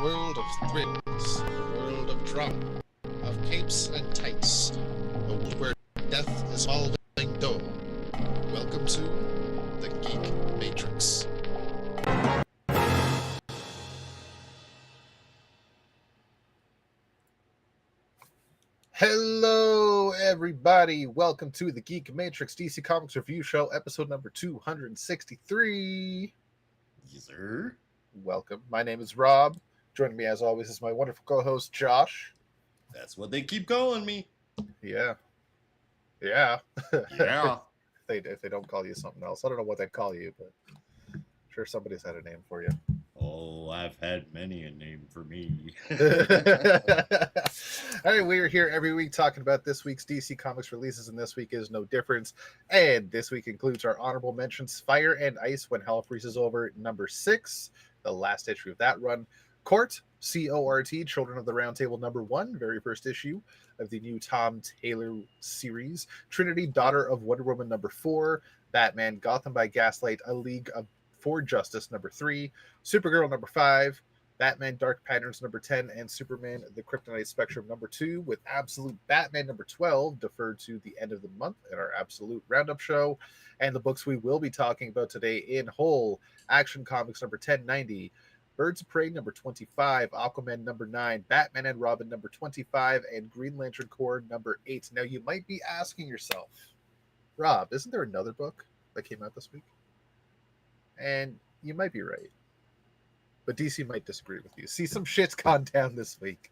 world of thrills, a world of drama, of capes and tights, a world where death is all dough. Welcome to the Geek Matrix. Hello, everybody. Welcome to the Geek Matrix DC Comics Review Show, episode number 263. Yes, sir. Welcome. My name is Rob. Joining me, as always, is my wonderful co-host, Josh. That's what they keep calling me. Yeah. Yeah. If they don't call you something else. I don't know what they'd call you, but I'm sure somebody's had a name for you. Oh, I've had many a name for me. All right, we're here every week talking about this week's DC Comics releases, and this week is no difference. And this week includes our honorable mentions: Fire and Ice When Hell Freezes Over, number 6, the last issue of that run. Court, C-O-R-T, Children of the Round Table, number 1, very first issue of the new Tom Taylor series. Trinity, Daughter of Wonder Woman, number 4. Batman, Gotham by Gaslight, A League for Justice, number 3. Supergirl, number 5. Batman Dark Patterns, number 10, and Superman The Kryptonite Spectrum, number 2, with Absolute Batman, number 12, deferred to the end of the month in our Absolute Roundup show. And the books we will be talking about today in whole: Action Comics, number 1090, Birds of Prey, number 25, Aquaman, number 9, Batman and Robin, number 25, and Green Lantern Corps, number 8. Now, you might be asking yourself, Rob, isn't there another book that came out this week? And you might be right. But DC might disagree with you. See, some shit's gone down this week.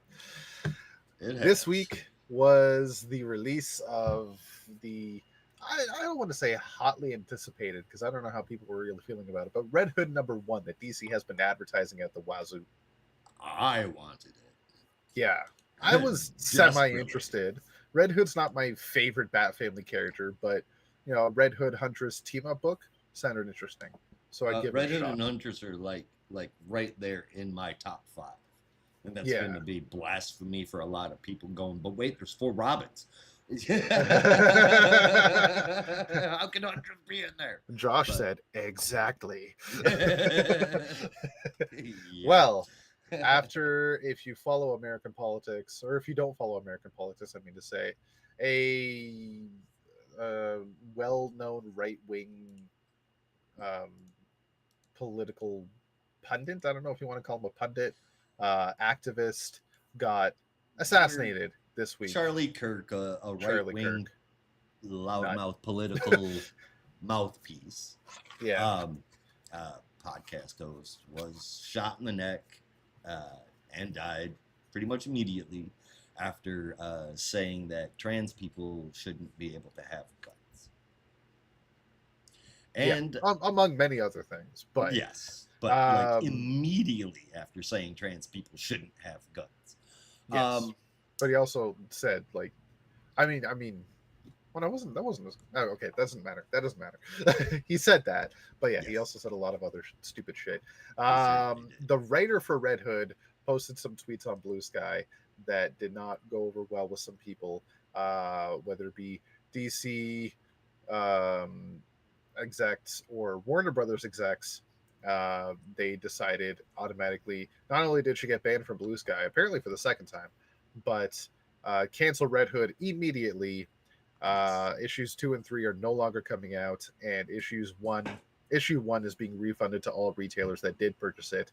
This week was the release of the, I don't want to say hotly anticipated, because I don't know how people were really feeling about it, but Red Hood number 1 that DC has been advertising at the wazoo. I wanted it. Yeah. I was semi-interested. Red Hood's not my favorite Bat Family character, but, you know, a Red Hood Huntress team-up book sounded interesting. So I'd give it a shot. Red Hood and Huntress are like right there in my top 5. And that's going to be blasphemy for a lot of people going, but wait, there's 4 Robins. How can Huntress be in there? Josh said, exactly. Well, if you follow American politics, or if you don't follow American politics, I mean to say, a well-known right-wing political pundit, I don't know if you want to call him a pundit, activist, got assassinated this week. Charlie Kirk, a right-wing loudmouth political mouthpiece, podcast host, was shot in the neck and died pretty much immediately after saying that trans people shouldn't be able to have guns. And among many other things, but yes, but like immediately after saying trans people shouldn't have guns. Yes. But he also said, like, I mean, well, that wasn't. Okay, that doesn't matter. He said that, but yeah, yes. He also said a lot of other stupid shit. The writer for Red Hood posted some tweets on Blue Sky that did not go over well with some people, whether it be DC execs or Warner Brothers execs. They decided automatically, not only did she get banned from Blue Sky, apparently for the second time, but cancel Red Hood immediately. Issues 2 and 3 are no longer coming out, and issue 1 is being refunded to all retailers that did purchase it,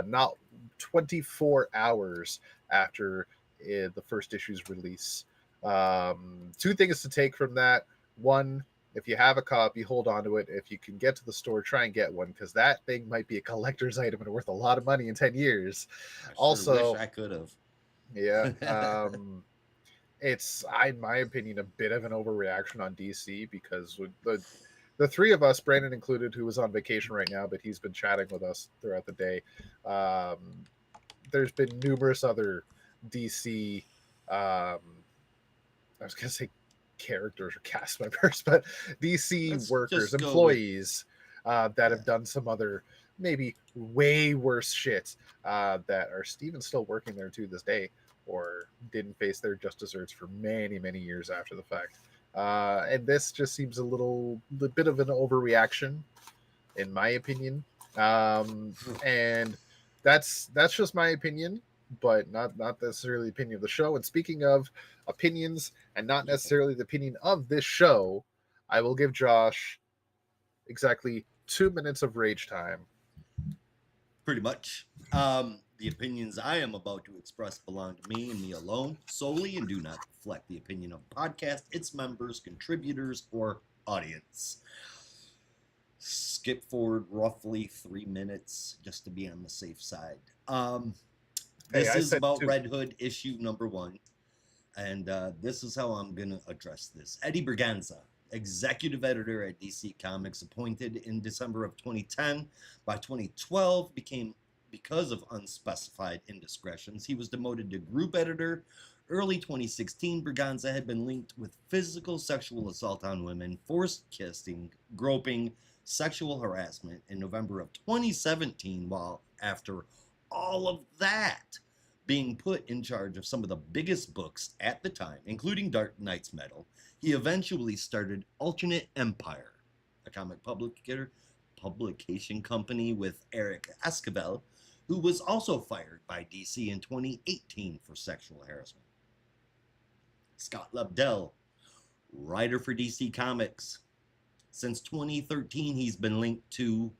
not 24 hours after the first issue's release. 2 things to take from that: 1, if you have a copy, hold on to it. If you can get to the store, try and get one, because that thing might be a collector's item and worth a lot of money in 10 years. Wish I could have. Yeah. It's, in my opinion, a bit of an overreaction on DC, because with the 3 of us, Brandon included, who is on vacation right now, but he's been chatting with us throughout the day. There's been numerous other DC, I was going to say characters or cast members, but DC workers, employees that have done some other maybe way worse shit that are even still working there to this day, or didn't face their just desserts for many, many years after the fact. And this just seems a bit of an overreaction, in my opinion. And That's just my opinion, but not necessarily the opinion of the show. And speaking of opinions and not necessarily the opinion of this show, I will give Josh exactly 2 minutes of rage time. Pretty much. The opinions I am about to express belong to me and me alone solely and do not reflect the opinion of the podcast, its members, contributors, or audience. Skip forward roughly 3 minutes just to be on the safe side. Hey, This I is said about two. Red Hood issue number 1, and this is how I'm going to address this. Eddie Berganza, executive editor at DC Comics, appointed in December of 2010. By 2012, because of unspecified indiscretions, he was demoted to group editor. Early 2016, Berganza had been linked with physical sexual assault on women, forced kissing, groping, sexual harassment in November of 2017, while after all of that, being put in charge of some of the biggest books at the time, including Dark Knight's Metal, he eventually started Alternate Empire, a comic publication company with Eric Esquivel, who was also fired by DC in 2018 for sexual harassment. Scott Lobdell, writer for DC Comics. Since 2013, he's been linked to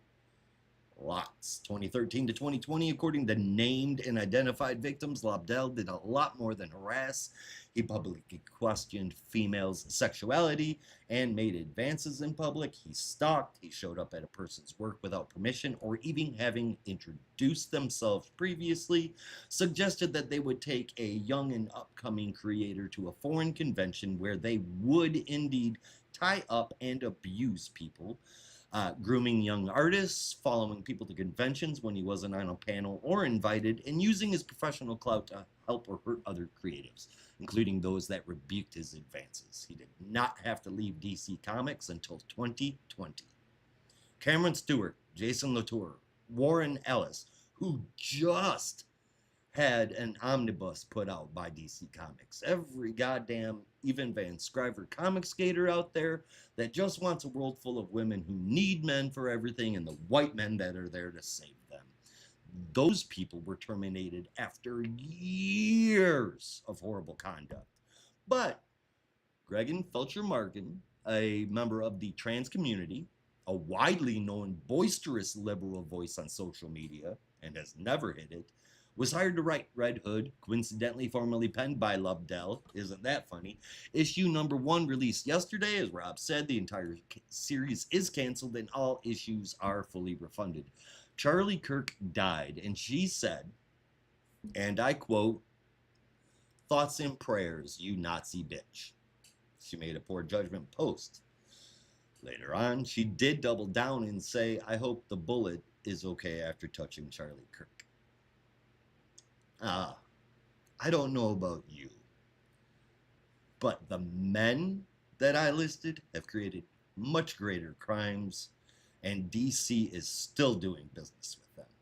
lots. 2013 to 2020, according to named and identified victims, Lobdell did a lot more than harass. He publicly questioned females' sexuality and made advances in public. He stalked. He showed up at a person's work without permission or even having introduced themselves previously, suggested that they would take a young and upcoming creator to a foreign convention where they would indeed tie up and abuse people. Grooming young artists, following people to conventions when he wasn't on a panel or invited, and using his professional clout to help or hurt other creatives, including those that rebuked his advances. He did not have to leave DC Comics until 2020. Cameron Stewart, Jason Latour, Warren Ellis, who just had an omnibus put out by DC Comics. Every goddamn Evan Van Scriver comic skater out there that just wants a world full of women who need men for everything and the white men that are there to save them. Those people were terminated after years of horrible conduct. But Gregan Felcher Markin, a member of the trans community, a widely known boisterous liberal voice on social media, and has never hid it, was hired to write Red Hood, coincidentally formerly penned by Lobdell. Isn't that funny? Issue number 1 released yesterday. As Rob said, the entire series is canceled and all issues are fully refunded. Charlie Kirk died, and she said, and I quote, "Thoughts and prayers, you Nazi bitch." She made a poor judgment post. Later on, she did double down and say, "I hope the bullet is okay after touching Charlie Kirk." I don't know about you, but the men that I listed have created much greater crimes, and DC is still doing business with them.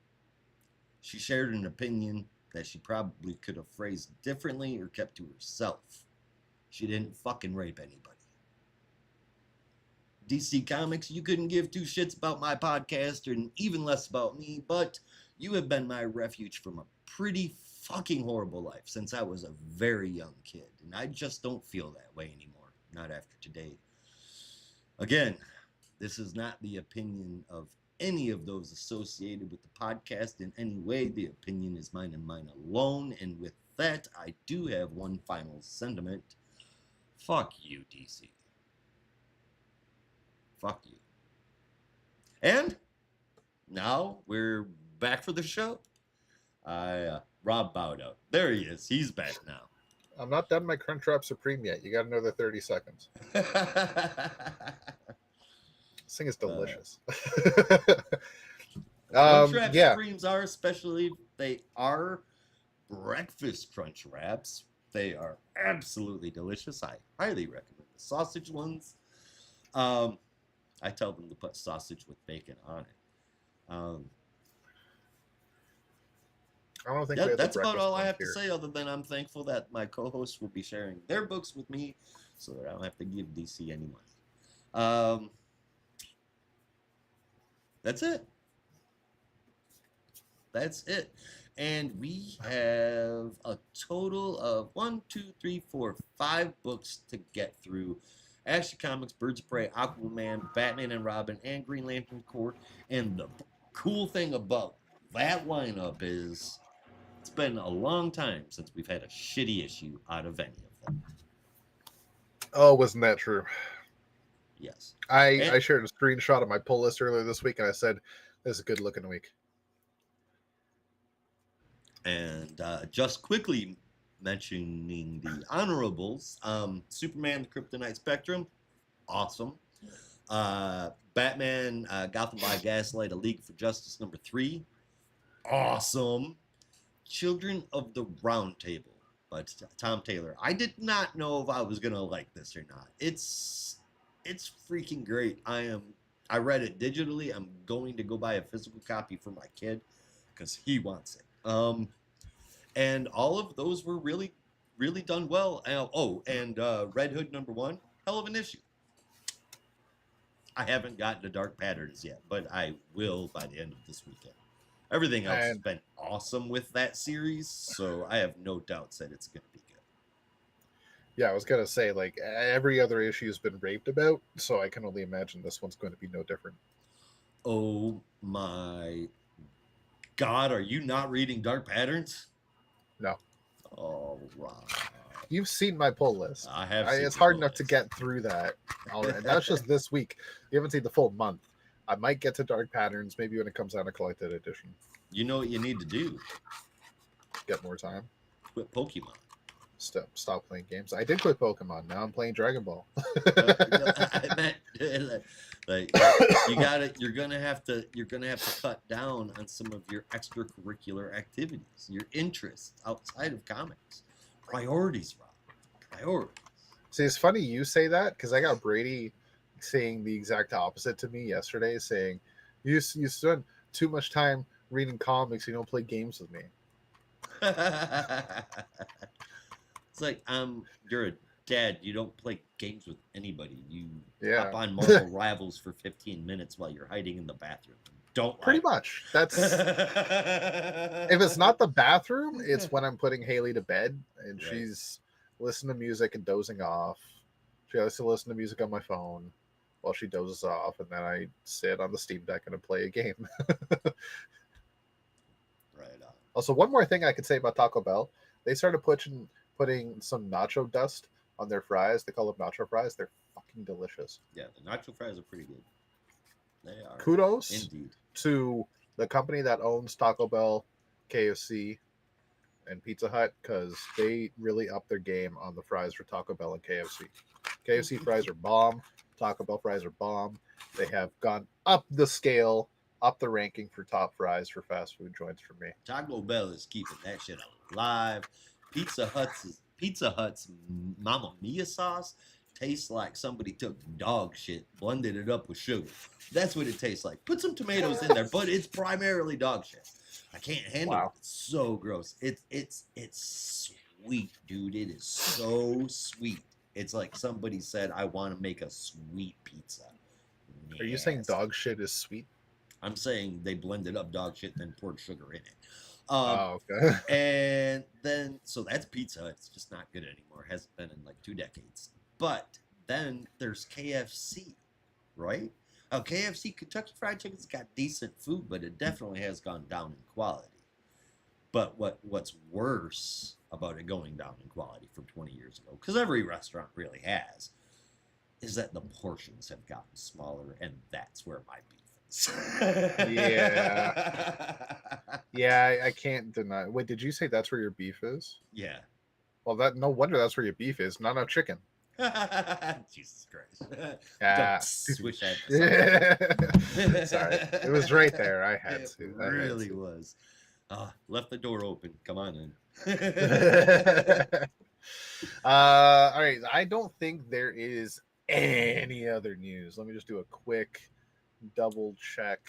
She shared an opinion that she probably could have phrased differently or kept to herself. She didn't fucking rape anybody. DC Comics, you couldn't give two shits about my podcast and even less about me, but you have been my refuge from a pretty fucking horrible life since I was a very young kid, and I just don't feel that way anymore. Not after today. Again, this is not the opinion of any of those associated with the podcast in any way. The opinion is mine and mine alone, and with that, I do have one final sentiment. Fuck you, DC. Fuck you. And now we're back for the show. Rob bowed out. There he is. He's back now. I'm not done my Crunchwrap Supreme yet. You got another 30 seconds. This thing is delicious. Crunchwrap Yeah. Supremes are especially, they are breakfast crunch wraps. They are absolutely delicious. I highly recommend the sausage ones. I tell them to put sausage with bacon on it. I don't think that's about all I have to say, other than I'm thankful that my co-hosts will be sharing their books with me so that I don't have to give DC any money. That's it. That's it. And we have a total of 5 books to get through. Action Comics, Birds of Prey, Aquaman, Batman and Robin, and Green Lantern Corps. And the cool thing about that lineup is it's been a long time since we've had a shitty issue out of any of them. Oh, wasn't that true? Yes. I shared a screenshot of my pull list earlier this week, and I said, "This is a good looking week." And just quickly mentioning the honorables, Superman, the Kryptonite Spectrum, awesome. Batman, Gotham by Gaslight, A League for Justice #3, awesome. Children of the Round Table by Tom Taylor. I did not know if I was gonna like this or not. It's freaking great. I read it digitally. I'm going to go buy a physical copy for my kid because he wants it. And all of those were really, really done well. And Red Hood #1, hell of an issue. I haven't gotten to Dark Patterns yet, but I will by the end of this weekend. Everything else has been awesome with that series, so I have no doubts that it's going to be good. Yeah, I was gonna say, like, every other issue has been raved about, so I can only imagine this one's going to be no different. Oh my God, are you not reading Dark Patterns? No. All right. You've seen my pull list. I have. It's hard enough to get through that. And that's just this week. You haven't seen the full month. I might get to Dark Patterns maybe when it comes out in a collected edition. You know what you need to do? Get more time. Quit Pokemon. Stop playing games. I did quit Pokemon. Now I'm playing Dragon Ball. I meant like you're gonna have to cut down on some of your extracurricular activities, your interests outside of comics. Priorities, Rob. Priorities. See, it's funny you say that because I got Brady saying the exact opposite to me yesterday, saying you spend too much time reading comics, you don't play games with me. It's like you're a dad, you don't play games with anybody. You Yeah. hop on Marvel Rivals for 15 minutes while you're hiding in the bathroom. Don't pretty much. That's if it's not the bathroom, it's when I'm putting Haley to bed and she's listening to music and dozing off. She likes to listen to music on my phone while she dozes off, and then I sit on the Steam Deck and I play a game. Right on. Also, one more thing I could say about Taco Bell: they started putting some nacho dust on their fries. They call them nacho fries. They're fucking delicious. Yeah, the nacho fries are pretty good. They are. Kudos indeed to the company that owns Taco Bell, KFC, and Pizza Hut, because they really upped their game on the fries for Taco Bell and KFC. KFC fries are bomb. Taco Bell fries are bomb. They have gone up the scale, up the ranking for top fries for fast food joints for me. Taco Bell is keeping that shit alive. Pizza Hut's Mamma Mia sauce tastes like somebody took dog shit, blended it up with sugar. That's what it tastes like. Put some tomatoes in there, but it's primarily dog shit. I can't handle it. It's so gross. It's sweet, dude. It is so sweet. It's like somebody said, I want to make a sweet pizza. Are you saying dog shit is sweet? I'm saying they blended up dog shit and then poured sugar in it. Okay. And then, so that's Pizza Hut. It's just not good anymore. It hasn't been in like 2 decades. But then there's KFC, right? KFC, Kentucky Fried Chicken's got decent food, but it definitely has gone down in quality. But what's worse about it going down in quality from 20 years ago, because every restaurant really has, is that the portions have gotten smaller, and that's where my beef is. Yeah, I can't deny. Wait, did you say that's where your beef is? Yeah. Well, no wonder that's where your beef is. Not enough chicken. Jesus Christ. Wish I Sorry. It was right there. I had to. It really was. Left the door open. Come on in. All right. I don't think there is any other news. Let me just do a quick double check.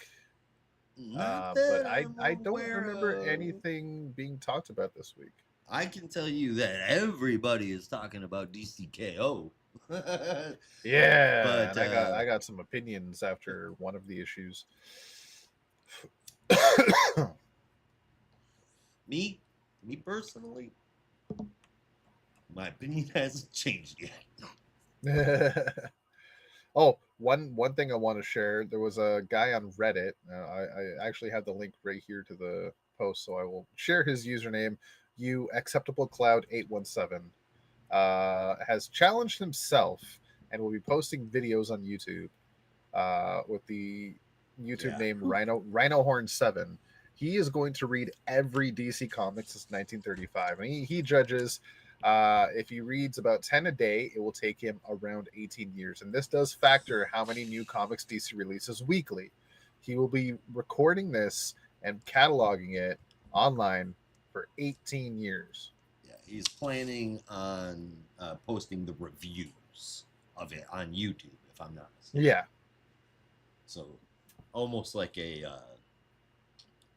But I don't remember anything being talked about this week. I can tell you that everybody is talking about DCKO. Yeah, but I got some opinions after one of the issues. Me personally, my opinion hasn't changed yet. Oh, one thing I want to share. There was a guy on Reddit. I actually have the link right here to the post, so I will share his username. You acceptable cloud 817 has challenged himself and will be posting videos on YouTube with the YouTube Yeah. name Rhinohorn7. He is going to read every DC comic since 1935, and he judges. If he reads about 10 a day, it will take him around 18 years. And this does factor how many new comics DC releases weekly. He will be recording this and cataloging it online for 18 years. Yeah, he's planning on posting the reviews of it on YouTube, if I'm not mistaken. Yeah. So almost like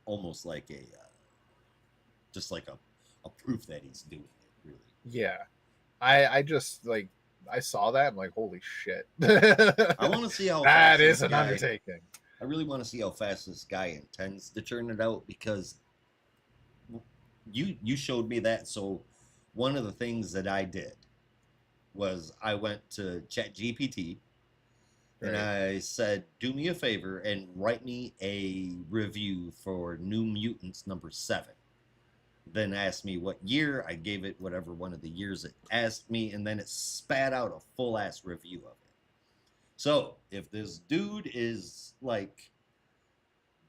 almost like just like a proof that he's doing it, really. Yeah. I just like I saw that. I'm like, holy shit. I want to see how That fast is this an guy. undertaking. I really want to see how fast this guy intends to churn it out, because you showed me that. So one of the things that I did was I went to ChatGPT and Right. I said, "Do me a favor and write me a review for New Mutants #7." Then asked me what year. I gave it whatever one of the years it asked me, and then it spat out a full ass review of it. So if this dude is like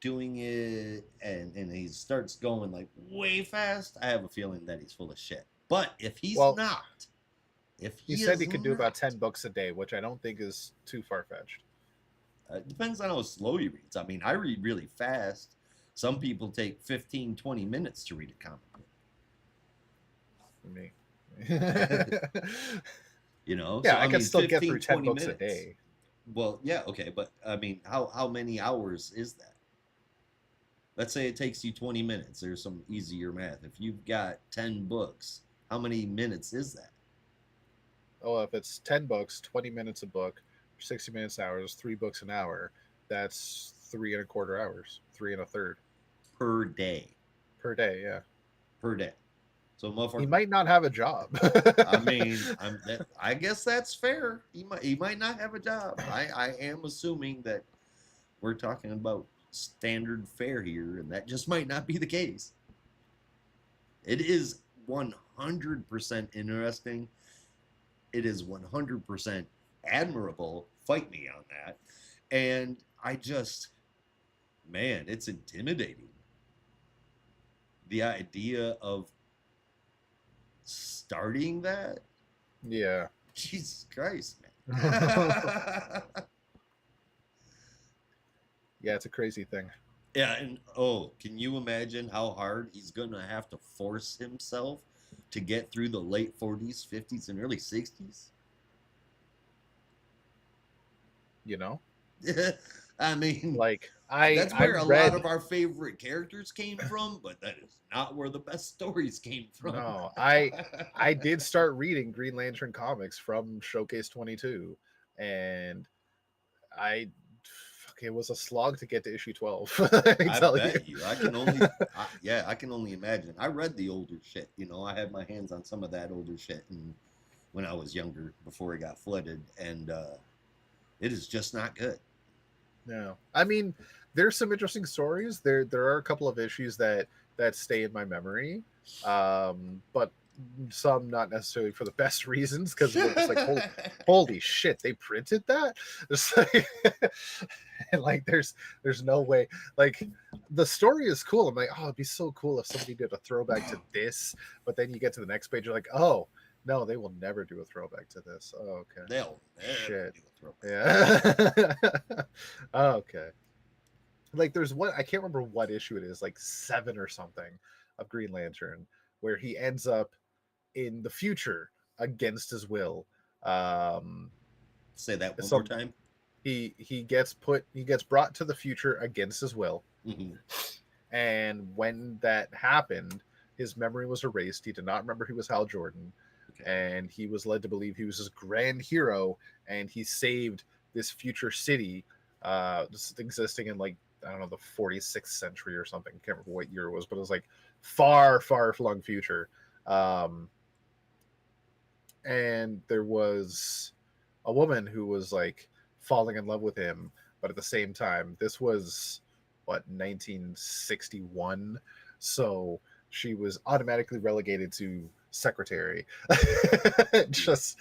doing it and he starts going like way fast, I have a feeling that he's full of shit. But if he's Well, not, if he he said is he could do about not, 10 books a day, which I don't think is too far fetched it depends on how slow he reads. I mean, I read really fast. Some people take 15, 20 minutes to read a comic book. for me. You know, Yeah, so I I can mean, still get 15, through 10 20 books a minutes. day. Well, yeah, okay, but I mean, how many hours is that? Let's say it takes you 20 minutes. There's some easier math. If you've got 10 books, how many minutes is that? Oh, if it's 10 books, 20 minutes a book, 60 minutes hours, 3 books an hour, that's 3 1/4 hours, three and a third Per day. per day. Yeah. Per day. So, He motherfucker, might not have a job. I mean, I guess that's fair. He might not have a job. I am assuming that we're talking about standard fare here, and that just might not be the case. It is 100% interesting. It is 100% admirable. Fight me on that. And I just, man, it's intimidating. The idea of starting that, Yeah. Jesus Christ, Yeah, man. it's a crazy thing. Yeah, and oh, can you imagine how hard he's gonna have to force himself to get through the late 40s, 50s, and early 60s? You know, I mean, like that's I where a lot read. of our favorite characters came from, but that is not where the best stories came from. No, I did start reading Green Lantern comics from Showcase 22, and I it was a slog to get to issue 12. Let me I tell you. bet you. I can only imagine. I read the older shit. You know, I had my hands on some of that older shit, and when I was younger, before it got flooded, and it is just not good. No, I mean, there's some interesting stories. There are a couple of issues that stay in my memory, but some not necessarily for the best reasons because we're just like holy shit, they printed that. It's like, and like there's no way. Like the story is cool. I'm like, oh, it'd be so cool if somebody did a throwback to this. But then you get to the next page, you're like, oh no, they will never do a throwback to this. Oh, okay. They'll never Shit. do a throwback. Yeah. Okay. Like there's one I can't remember what issue it is, like 7 or something of Green Lantern, where he ends up in the future against his will. Um Say that one more some time. he gets brought to the future against his will. Mm-hmm. And when that happened, his memory was erased. He did not remember he was Hal Jordan. Okay. And he was led to believe he was this grand hero and he saved this future city just existing in like I don't know the 46th century or something. I can't remember what year it was, but it was like far flung future. Um, and there was a woman who was like falling in love with him, but at the same time, this was what 1961, so she was automatically relegated to secretary. Just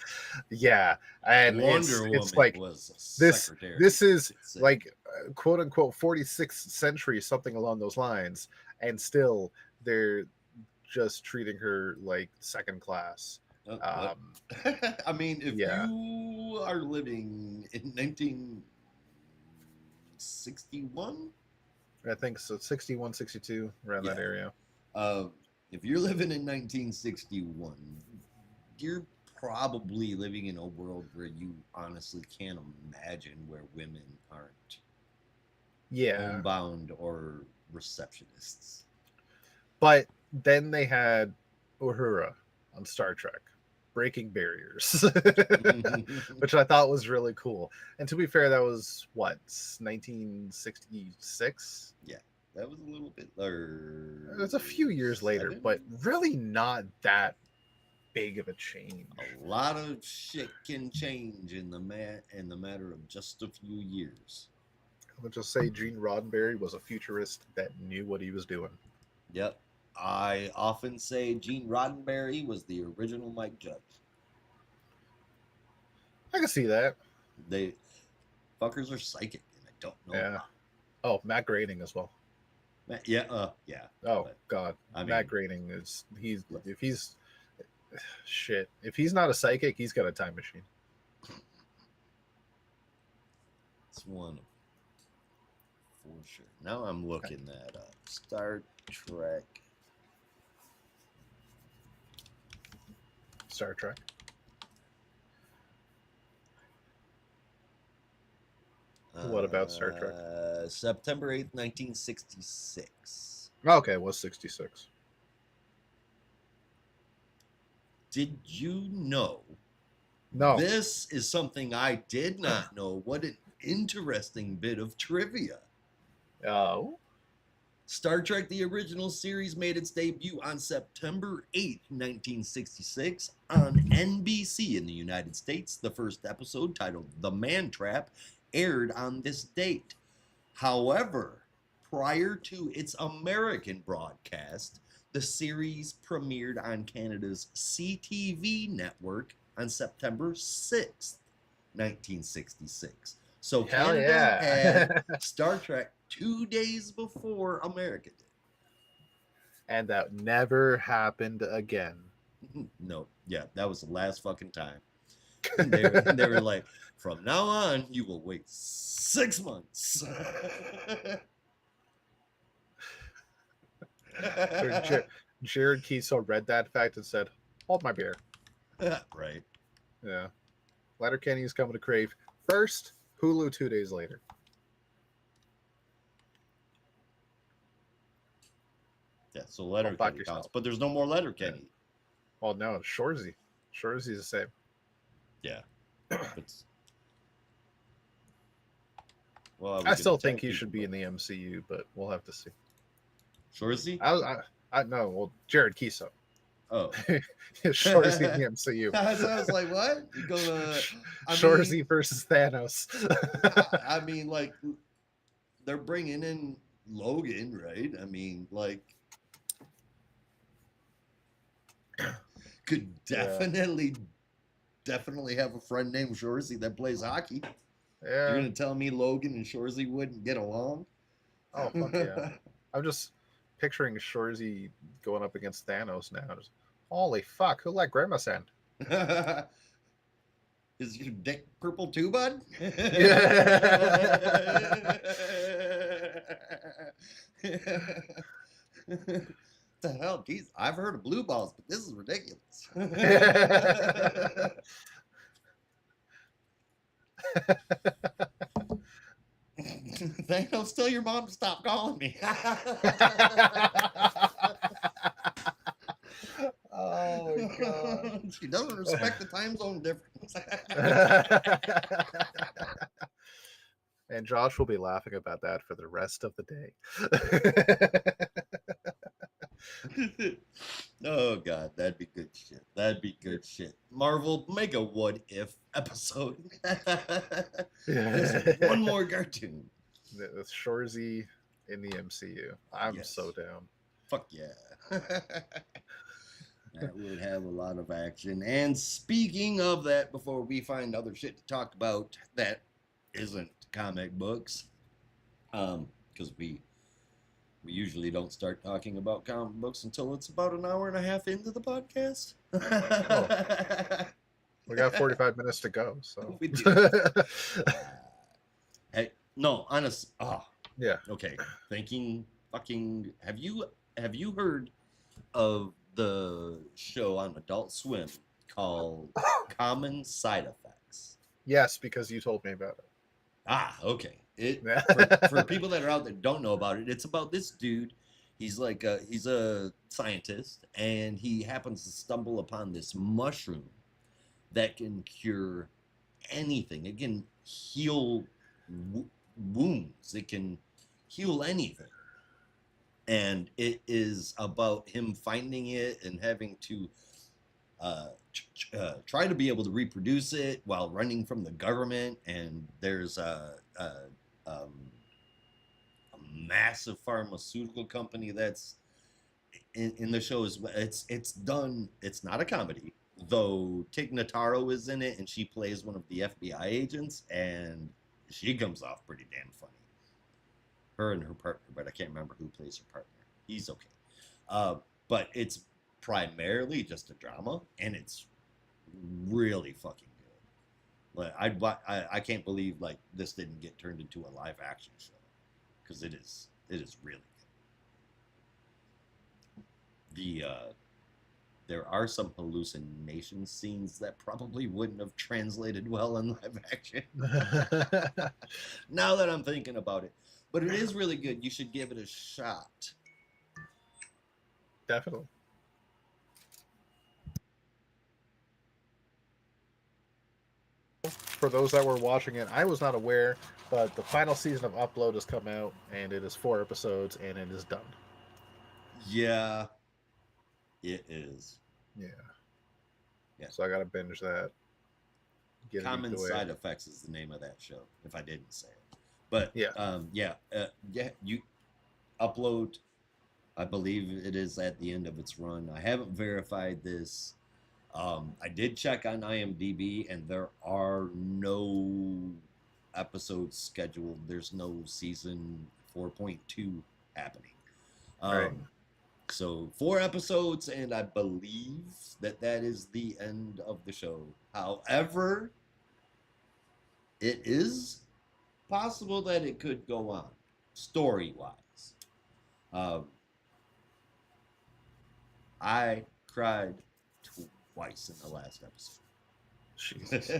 yeah, and Wonder it's Woman like was a this secretary. this is It's like quote unquote 46th century, something along those lines, and still they're just treating her like second class. what? um I mean, if yeah, you are living in 1961, I think so, 61, 62, around that yeah. area. Uh, if you're living in 1961, you're probably living in a world where you honestly can't imagine where women aren't Yeah, homebound or receptionists. but then they had Uhura on Star Trek, breaking barriers, which I thought was really cool. And to be fair, that was what, 1966. Yeah, that was a little bit, It was a few years later, seven. but really not that big of a change. A lot of shit can change in the matter of just a few years. I would just say Gene Roddenberry was a futurist that knew what he was doing. Yep. I often say Gene Roddenberry was the original Mike Judge. I can see that. They fuckers are psychic, and I don't know Yeah. why. Oh, Matt Groening as well. Yeah, Oh but, God, I mean, Matt Groening is if he's shit. If he's not a psychic, he's got a time machine. it's one for sure. Now I'm looking that up. Star Trek. Star Trek. What about Star Trek? September 8th, 1966. Okay, it was 66. Did you know? No. This is something I did not know. What an interesting bit of trivia. Oh. Star Trek the original series made its debut on September 8th, 1966 on NBC in the United States. The first episode, titled The Man Trap, aired on this date. However, prior to its American broadcast, the series premiered on Canada's CTV network on September 6th, 1966. So Hell Canada yeah. had Star Trek 2 days before America did. And that never happened again. No, yeah, that was the last fucking time. And they were like, from now on, you will wait 6 months. Jared Keeso read that fact and said, "Hold my beer." Right. Yeah. Letterkenny is coming to Crave first. Hulu 2 days later. Yeah, so Letterkenny back counts, yourself. but there's no more Letterkenny. Well, no, Shorzy. Shorzy's the same. Yeah. Well, I still think he should be in the MCU, but we'll have to see. Shorzy? I know. Well, Jared Keeso. Oh. Shorzy in the MCU. So I was like, what? You're gonna Shorzy versus Thanos. I mean, like, they're bringing in Logan, right? I mean, like, could definitely have a friend named Shorzy that plays hockey. Yeah. You're gonna tell me Logan and Shorzy wouldn't get along? Oh fuck yeah! I'm just picturing Shorzy going up against Thanos now. Just, holy fuck! Who let Grandma send? Is your dick purple too, bud? The hell, geez, I've heard of blue balls, but this is ridiculous. Thanos, tell your mom to stop calling me. Oh my god. She doesn't respect the time zone difference. And Josh will be laughing about that for the rest of the day. Oh god, that'd be good shit. That'd be good shit. Marvel, make a what if episode. Just one more cartoon. With Shorzy in the MCU. I'm so Yes. down. Fuck yeah. That would have a lot of action. And speaking of that, before we find other shit to talk about that isn't comic books, because we usually don't start talking about comic books until it's about an hour and a half into the podcast. Oh. We got 45 minutes to go, so We do. Hey, no, honest. Yeah. Okay. Thinking, fucking. Have you heard of the show on Adult Swim called Common Side Effects? Yes, because you told me about Okay. it. For people that are out there that don't know about it, it's about this dude. He's like he's a scientist, and he happens to stumble upon this mushroom that can cure anything. It can heal wounds. It can heal anything. And it is about him finding it and having to try to be able to reproduce it while running from the government. And there's a massive pharmaceutical company that's in the show. It's done. It's not a comedy, though. Tig Notaro is in it, and she plays one of the FBI agents, and she comes off pretty damn funny. Her and her partner, but I can't remember who plays her partner. He's okay. But it's primarily just a drama, and it's really fucking good. Like I can't believe like this didn't get turned into a live action show, because it is really good. There are some hallucination scenes that probably wouldn't have translated well in live action. Now that I'm thinking about it. But it is really good. You should give it a shot. Definitely. For those that were watching it, I was not aware, but the final season of Upload has come out, and it is 4 episodes, and it is done. Yeah, it is. Yeah. Yeah. So I got to binge that. Common Side Effects is the name of that show, if I didn't say it. But yeah, you Upload. I believe it is at the end of its run. I haven't verified this. I did check on IMDb, and there are no episodes scheduled. There's no season 4.2 happening. Right. So 4 episodes, and I believe that is the end of the show. However, it is possible that it could go on story-wise. I cried twice in the last episode. Jesus.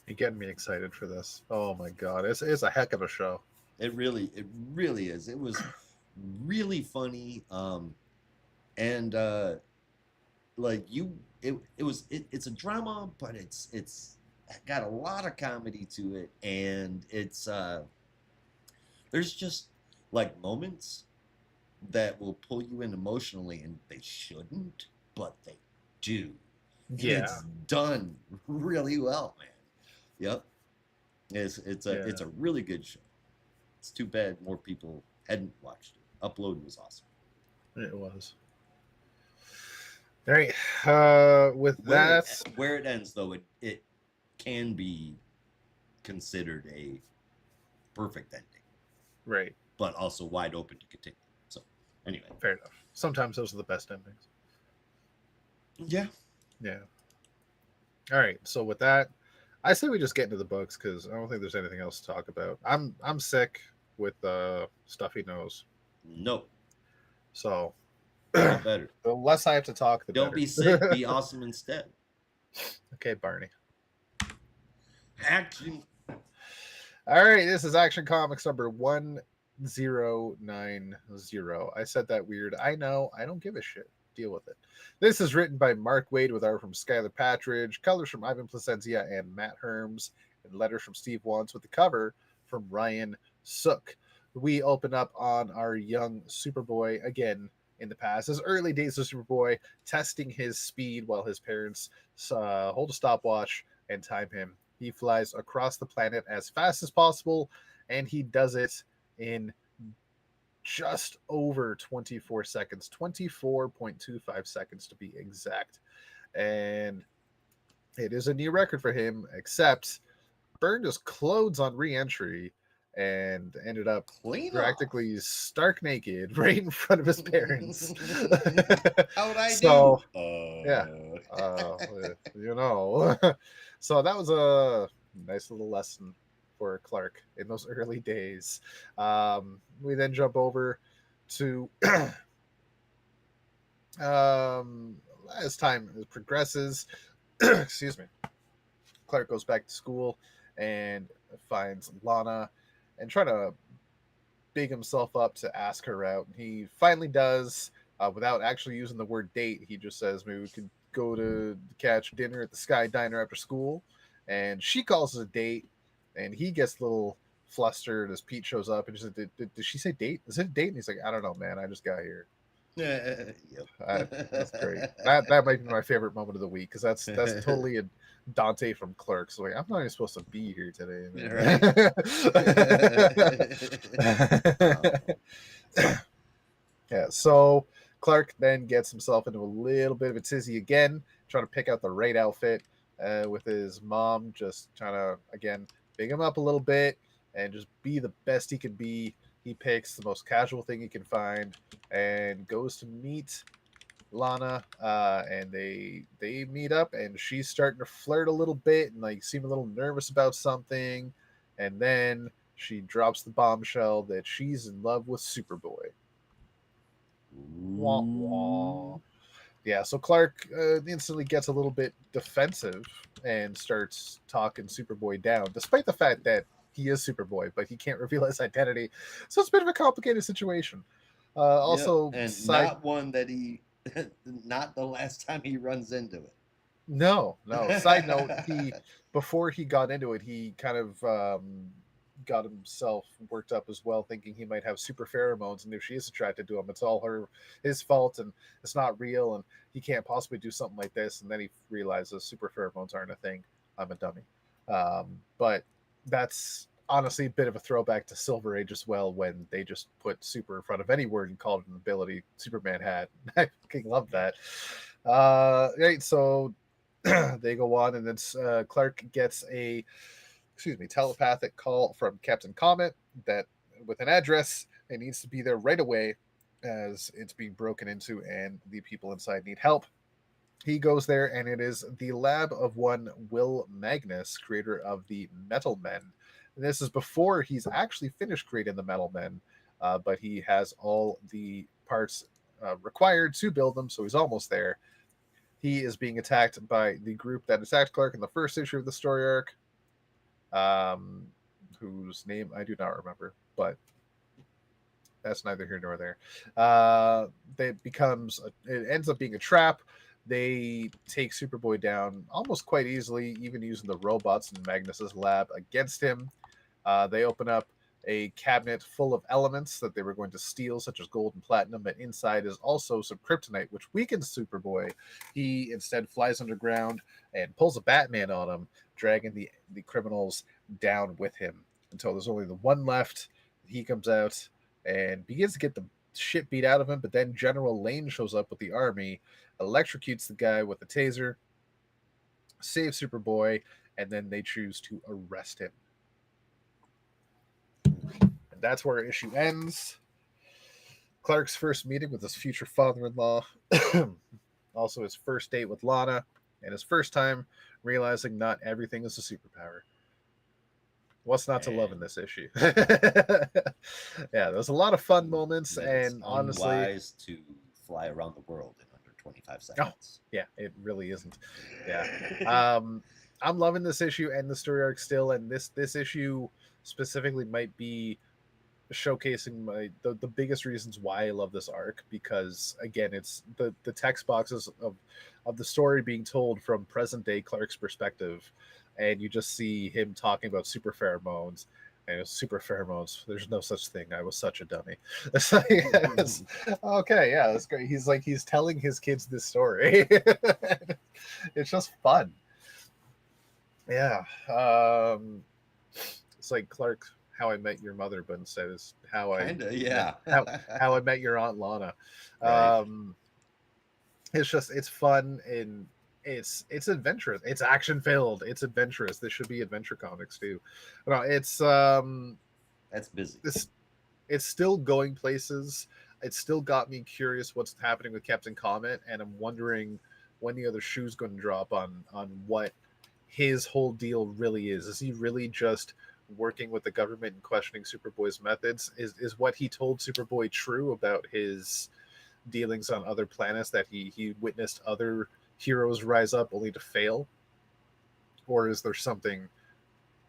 You're getting me excited for this. Oh my god, it's a heck of a show. It really is. It was really funny. And like it's a drama, but it's got a lot of comedy to it, and it's there's just like moments that will pull you in emotionally, and they shouldn't, but they do. Yeah. And it's done really well, man. Yep. It's a really good show. It's too bad more people hadn't watched it. Upload was awesome. It was. All right. With where it ends, though, it can be considered a perfect ending. Right. But also wide open to continue. So, anyway. Fair enough. Sometimes those are the best endings. Yeah. Yeah. All right. So with that, I say we just get into the books, because I don't think there's anything else to talk about. I'm sick with stuffy nose. No. So better. The less I have to talk, the Don't better. Be sick. Be awesome instead. Okay, Barney. Action. All right. This is Action Comics number 1090. I said that weird. I know. I don't give a shit. Deal with it. This is written by Mark Waid with art from Skylar Patridge, colors from Ivan Placencia and Matt Herms, and letters from Steve Wantz, with the cover from Ryan Sook. we open up on our young Superboy again in the past, his early days of Superboy, testing his speed while his parents hold a stopwatch and time him. He flies across the planet as fast as possible, and he does it in just over 24 seconds, 24.25 seconds to be exact. And it is a new record for him, except burned his clothes on re-entry and ended up Clean off. practically stark naked right in front of his parents. How'd I So do? yeah, you know, so that was a nice little lesson for Clark in those early days. We then jump over to um, as time progresses. Excuse me. Clark goes back to school and finds Lana and try to big himself up to ask her out. He finally does, without actually using the word date. He just says maybe we could go to catch dinner at the Sky Diner after school, and she calls it a date, and he gets a little flustered as Pete shows up and she said, did she say date? Is it a date? And he's like, I don't know, man. I just got here. Yep. That's great. That might be my favorite moment of the week because that's totally a Dante from Clerks. Like I'm not even supposed to be here today, Right. man. Yeah. So Clark then gets himself into a little bit of a tizzy again, trying to pick out the right outfit. With his mom just trying to again big him up a little bit and just be the best he can be. He picks the most casual thing he can find and goes to meet Lana, and they meet up, and she's starting to flirt a little bit and like seem a little nervous about something, and then she drops the bombshell that she's in love with Superboy. Wah wah. Ooh. Yeah, so Clark instantly gets a little bit defensive and starts talking Superboy down, despite the fact that he is Superboy, but he can't reveal his identity. So it's a bit of a complicated situation. Yep. Also, And side not one that he, not the last time he runs into it. No, no. Side note, he before he got into it, he kind of got himself worked up as well, thinking he might have super pheromones, and if she is attracted to him, it's all his fault, and it's not real, and he can't possibly do something like this. And then he realizes super pheromones aren't a thing. I'm a dummy. But that's honestly a bit of a throwback to Silver Age as well, when they just put super in front of any word and called it an ability Superman had. I fucking love that. Right, so they go on, and then Clark gets a telepathic call from Captain Comet that with an address, it needs to be there right away as it's being broken into and the people inside need help. He goes there, and it is the lab of one Will Magnus, creator of the Metal Men. And this is before he's actually finished creating the Metal Men, but he has all the parts required to build them, so he's almost there. He is being attacked by the group that attacked Clark in the first issue of the story arc, um, whose name I do not remember, but that's neither here nor there. It ends up being a trap. They take Superboy down almost quite easily, even using the robots in Magnus's lab against him. They open up a cabinet full of elements that they were going to steal, such as gold and platinum, and inside is also some kryptonite, which weakens Superboy. He instead flies underground and pulls a Batman on him, dragging the criminals down with him until there's only the one left. He comes out and begins to get the shit beat out of him, but then General Lane shows up with the army, electrocutes the guy with a taser, saves Superboy, and then they choose to arrest him. And that's where our issue ends. Clark's first meeting with his future father-in-law, also his first date with Lana, and his first time realizing not everything is a superpower. What's not to love in And this issue? Yeah, there's a lot of fun moments, that it's and honestly, unwise to fly around the world in under 25 oh, seconds. yeah, it really isn't. Yeah, I'm loving this issue and the story arc still, and this issue specifically might be showcasing the biggest reasons why I love this arc, because again, it's the text boxes of the story being told from present day Clark's perspective, and you just see him talking about super pheromones And it was super pheromones. There's no such thing. I was such a dummy. It's like, okay, yeah, that's great. He's telling his kids this story. It's just fun. Yeah. It's like Clark, How I Met Your Mother, but instead it's Kinda, yeah. How I Met Your Aunt Lana. Right. It's just it's fun and it's adventurous. It's action filled. It's adventurous. This should be adventure comics too. No, That's busy. this it's still going places. It's still got me curious what's happening with Captain Comet, and I'm wondering when the other shoe's going to drop on what his whole deal really is. Is he really just working with the government and questioning Superboy's methods? Is what he told Superboy true about his dealings on other planets, that he witnessed other heroes rise up only to fail? Or is there something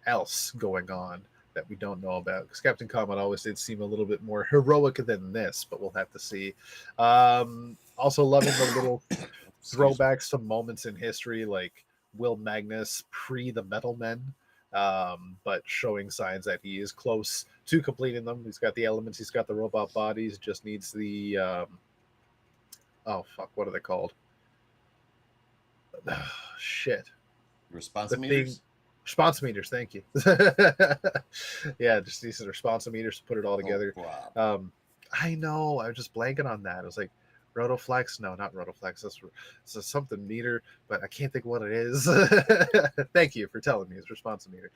else going on that we don't know about? Because Captain Comet always did seem a little bit more heroic than this, but we'll have to see. Also loving the little throwbacks to moments in history, like Will Magnus pre the Metal Men, but showing signs that he is close to completing them. He's got the elements, he's got the robot bodies, just needs the oh fuck, what are they called? Shit, the thing. Responsimeters? Responsimeters, thank you. Yeah, just these responsimeters to put it all No together. problem. I know, I was just blanking on that. It was like Rotoflex, no, not Rotoflex. That's something meter, but I can't think what it is. Thank you for telling me. It's responsimeter.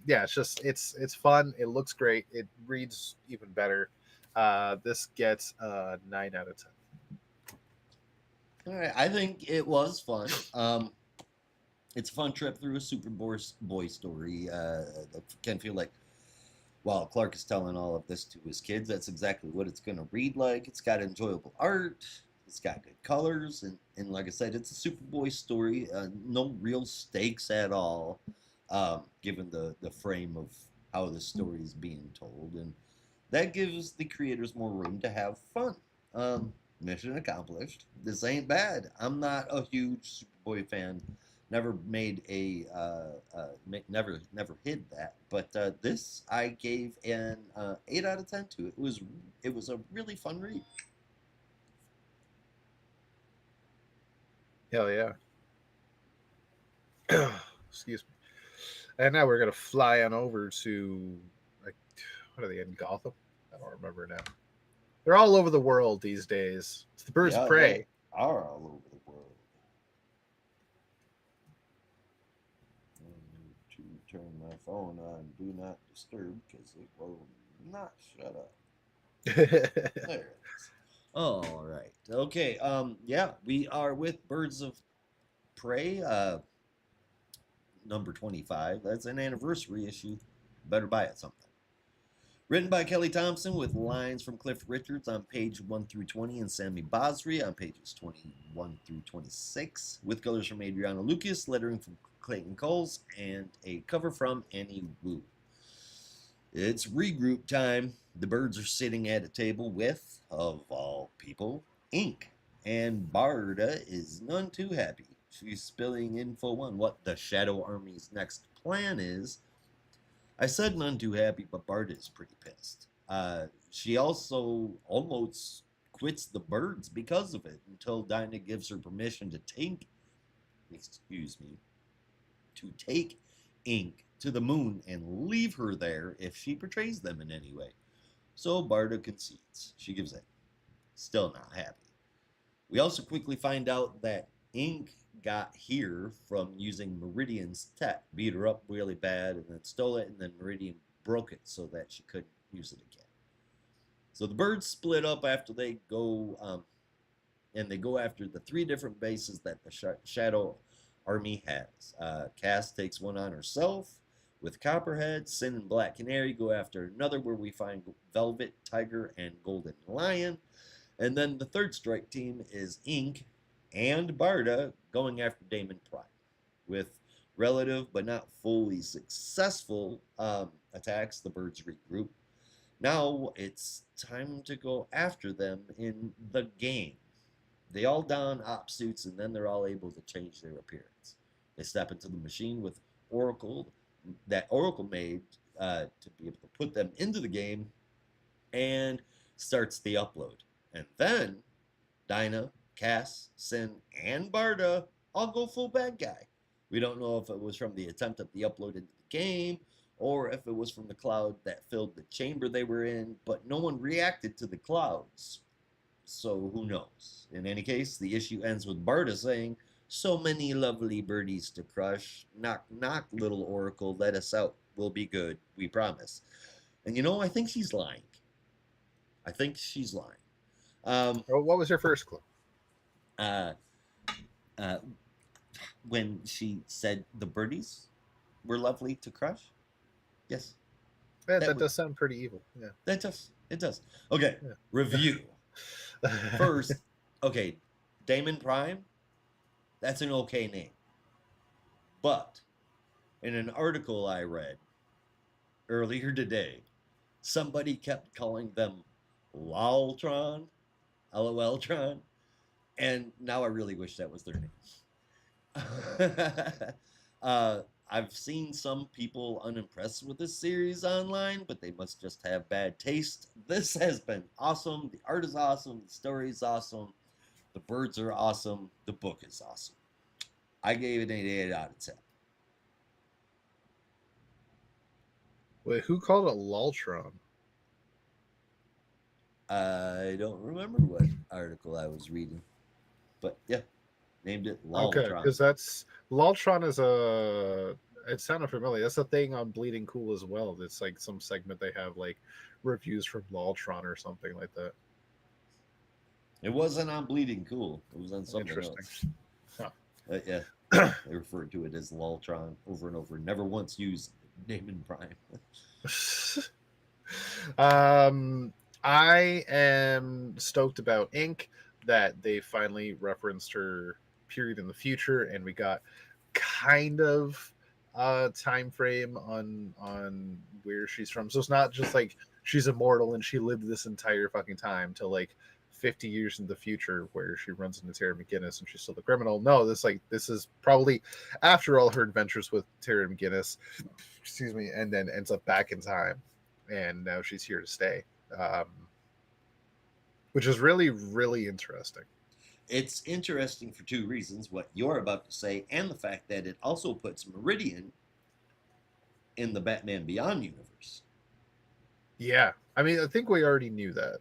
Yeah, it's fun. It looks great. It reads even better. This gets a 9 out of 10. All right, I think it was fun. It's a fun trip through a boy story. That can feel like while Clark is telling all of this to his kids, that's exactly what it's going to read like. It's got enjoyable art. It's got good colors, and like I said, it's a Superboy story. No real stakes at all, given the frame of how the story is being told, and that gives the creators more room to have fun. Mission accomplished. This ain't bad. I'm not a huge Superboy fan. Never made a never hid that, but this I gave an 8 out of 10 to. It was a really fun read. Hell yeah. Excuse me. And now we're gonna fly on over to, like, what are they in Gotham? I don't remember now. They're all over the world these days. It's the Birds of Yeah, they Prey. are all over the world. I need to turn my phone on do not disturb because it will not shut up. There it is. All right. Okay. Yeah, we are with Birds of Prey, number 25. That's an anniversary issue. Better buy it sometime. Written by Kelly Thompson with lines from Cliff Richards on page 1 through 20 and Sammy Basri on pages 21 through 26, with colors from Adriana Lucas, lettering from Clayton Coles, and a cover from Annie Wu. It's regroup time. The birds are sitting at a table with, of all people, Ink. And Barda is none too happy. She's spilling info on what the Shadow Army's next plan is. I said none too happy, but Barda is pretty pissed. She also almost quits the birds because of it until Dinah gives her permission to take Ink to the moon and leave her there if she betrays them in any way. So Barda concedes. She gives in. Still not happy. We also quickly find out that Ink got here from using Meridian's tech, beat her up really bad, and then stole it, and then Meridian broke it so that she couldn't use it again. So the birds split up after they go, and they go after the 3 different bases that the Shadow Army has. Cass takes one on herself with Copperhead. Sin and Black Canary go after another where we find Velvet, Tiger, and Golden Lion. And then the third strike team is Ink and Barda going after Damon Prime with relative but not fully successful attacks. The birds regroup. Now it's time to go after them in the game. They all don op suits and then they're all able to change their appearance. They step into the machine with Oracle that Oracle made to be able to put them into the game, and starts the upload. And then Dinah, Cass, Sin, and Barda all go full bad guy. We don't know if it was from the attempt at the upload into the game or if it was from the cloud that filled the chamber they were in, but no one reacted to the clouds. So who knows? In any case, the issue ends with Barda saying, "So many lovely birdies to crush. Knock, knock, little oracle. Let us out. We'll be good. We promise." And I think she's lying. I think she's lying. What was your first clue? Uh, uh, when she said the birdies were lovely to crush. Yes. Yeah, that does sound pretty evil. Yeah. That does. It does. Okay. Yeah. Review. First, okay, Damon Prime, that's an okay name. But in an article I read earlier today, somebody kept calling them LOLtron, LOLtron, and now I really wish that was their name. I've seen some people unimpressed with this series online, but they must just have bad taste. This has been awesome. The art is awesome. The story is awesome. The birds are awesome. The book is awesome. I gave it an 8 out of 10. Wait, who called it Loltron? I don't remember what article I was reading, but yeah, named it Loltron. Okay, because that's Loltron is it sounded familiar. That's a thing on Bleeding Cool as well. It's like some segment they have like reviews from Loltron or something like that. It wasn't on Bleeding Cool. It was on something else. Huh. Yeah, they referred to it as Loltron over and over. Never once used Damon Prime. I am stoked about Ink that they finally referenced her period in the future, and we got kind of a time frame on where she's from. So it's not just like she's immortal and she lived this entire fucking time till like 50 years in the future where she runs into Terry McGinnis and she's still the criminal. No, this is probably after all her adventures with Terry McGinnis, excuse me, and then ends up back in time, and now she's here to stay. Which is really, really interesting. It's interesting for two reasons, what you're about to say, and the fact that it also puts Meridian in the Batman Beyond universe. Yeah. I mean, I think we already knew that.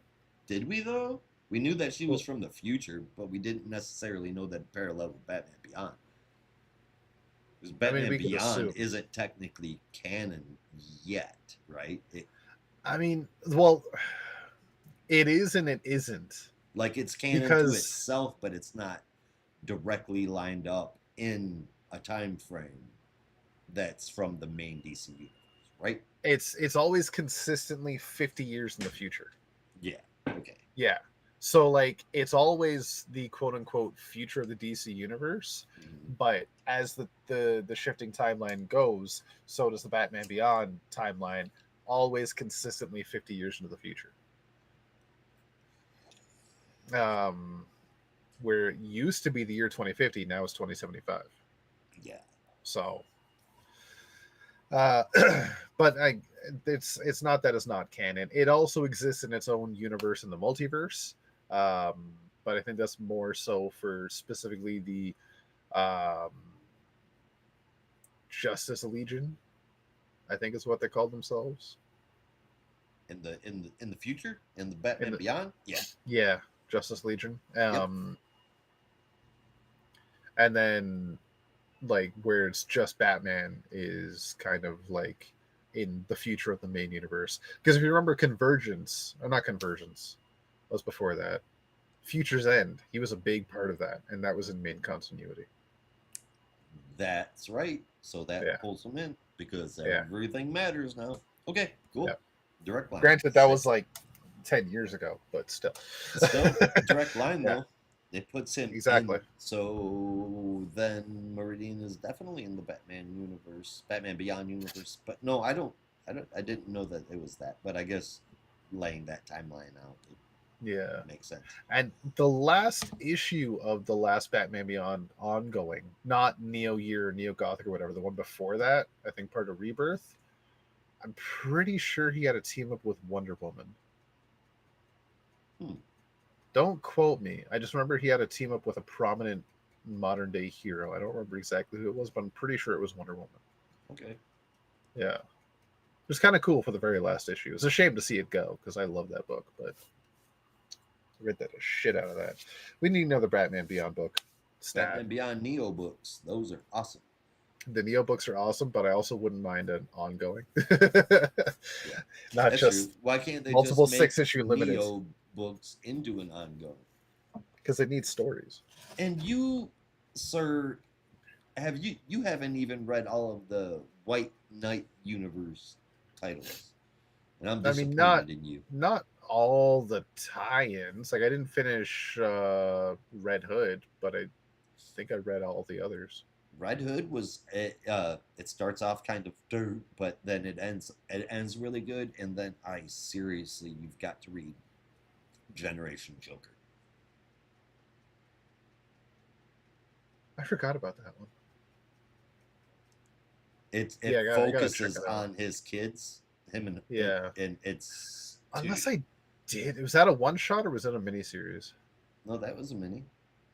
Did we, though? We knew that she was from the future, but we didn't necessarily know that parallel with Batman Beyond. Because Batman Beyond isn't technically canon yet, right? It is and it isn't. Like, it's canon to itself, but it's not directly lined up in a time frame that's from the main DC universe, right? It's always consistently 50 years in the future. Yeah. Okay. Yeah. So like it's always the quote unquote future of the DC universe, but as the shifting timeline goes, so does the Batman Beyond timeline, always consistently 50 years into the future. Where it used to be the year 2050, now it's 2075. Yeah. So but it's not that it's not canon. It also exists in its own universe in the multiverse. But I think that's more so for specifically the Justice Legion, I think is what they call themselves. In the future? In the Batman Beyond? Yeah. Yeah, Justice Legion. And then like where it's just Batman is kind of like in the future of the main universe. Because if you remember Convergence, or not Convergence, was before that. Future's End, he was a big part of that, and that was in main continuity. That's right. So that pulls him in because everything matters now. Okay, cool. Direct line. Granted, that was like 10 years ago, but still. Still, direct line though. It puts him exactly. So then Meridian is definitely in the Batman universe, Batman Beyond universe. But no, I didn't know that it was that. But I guess laying that timeline out, makes sense. And the last issue of the last Batman Beyond ongoing, not Neo Year, Neo Gothic or whatever, the one before that, I think part of Rebirth. I'm pretty sure he had a team up with Wonder Woman. Hmm. Don't quote me. I just remember he had a team up with a prominent modern day hero. I don't remember exactly who it was, but I'm pretty sure it was Wonder Woman. Okay. Yeah. It was kind of cool for the very last issue. It's a shame to see it go because I love that book, but I read that shit out of that. We need another Batman Beyond book. Stat. Batman Beyond Neo books. Those are awesome. The Neo books are awesome, but I also wouldn't mind an ongoing. Yeah, Not that's just true. Why can't they multiple just make 6-issue limited Neo books into an ongoing? because it needs stories. And you, sir, you haven't even read all of the White Knight universe titles, and I'm I mean, not disappointed in you. not all the tie-ins. Like I didn't finish Red Hood, but I think I read all the others. Red Hood was it starts off kind of dirt, but then it ends really good, and then I seriously you've got to read Generation Joker. I forgot about that one. It Yeah, it I gotta check focuses it out. on his kids, him Yeah, and it's unless I did. Was that a one shot or was that a mini series? no, that was a mini.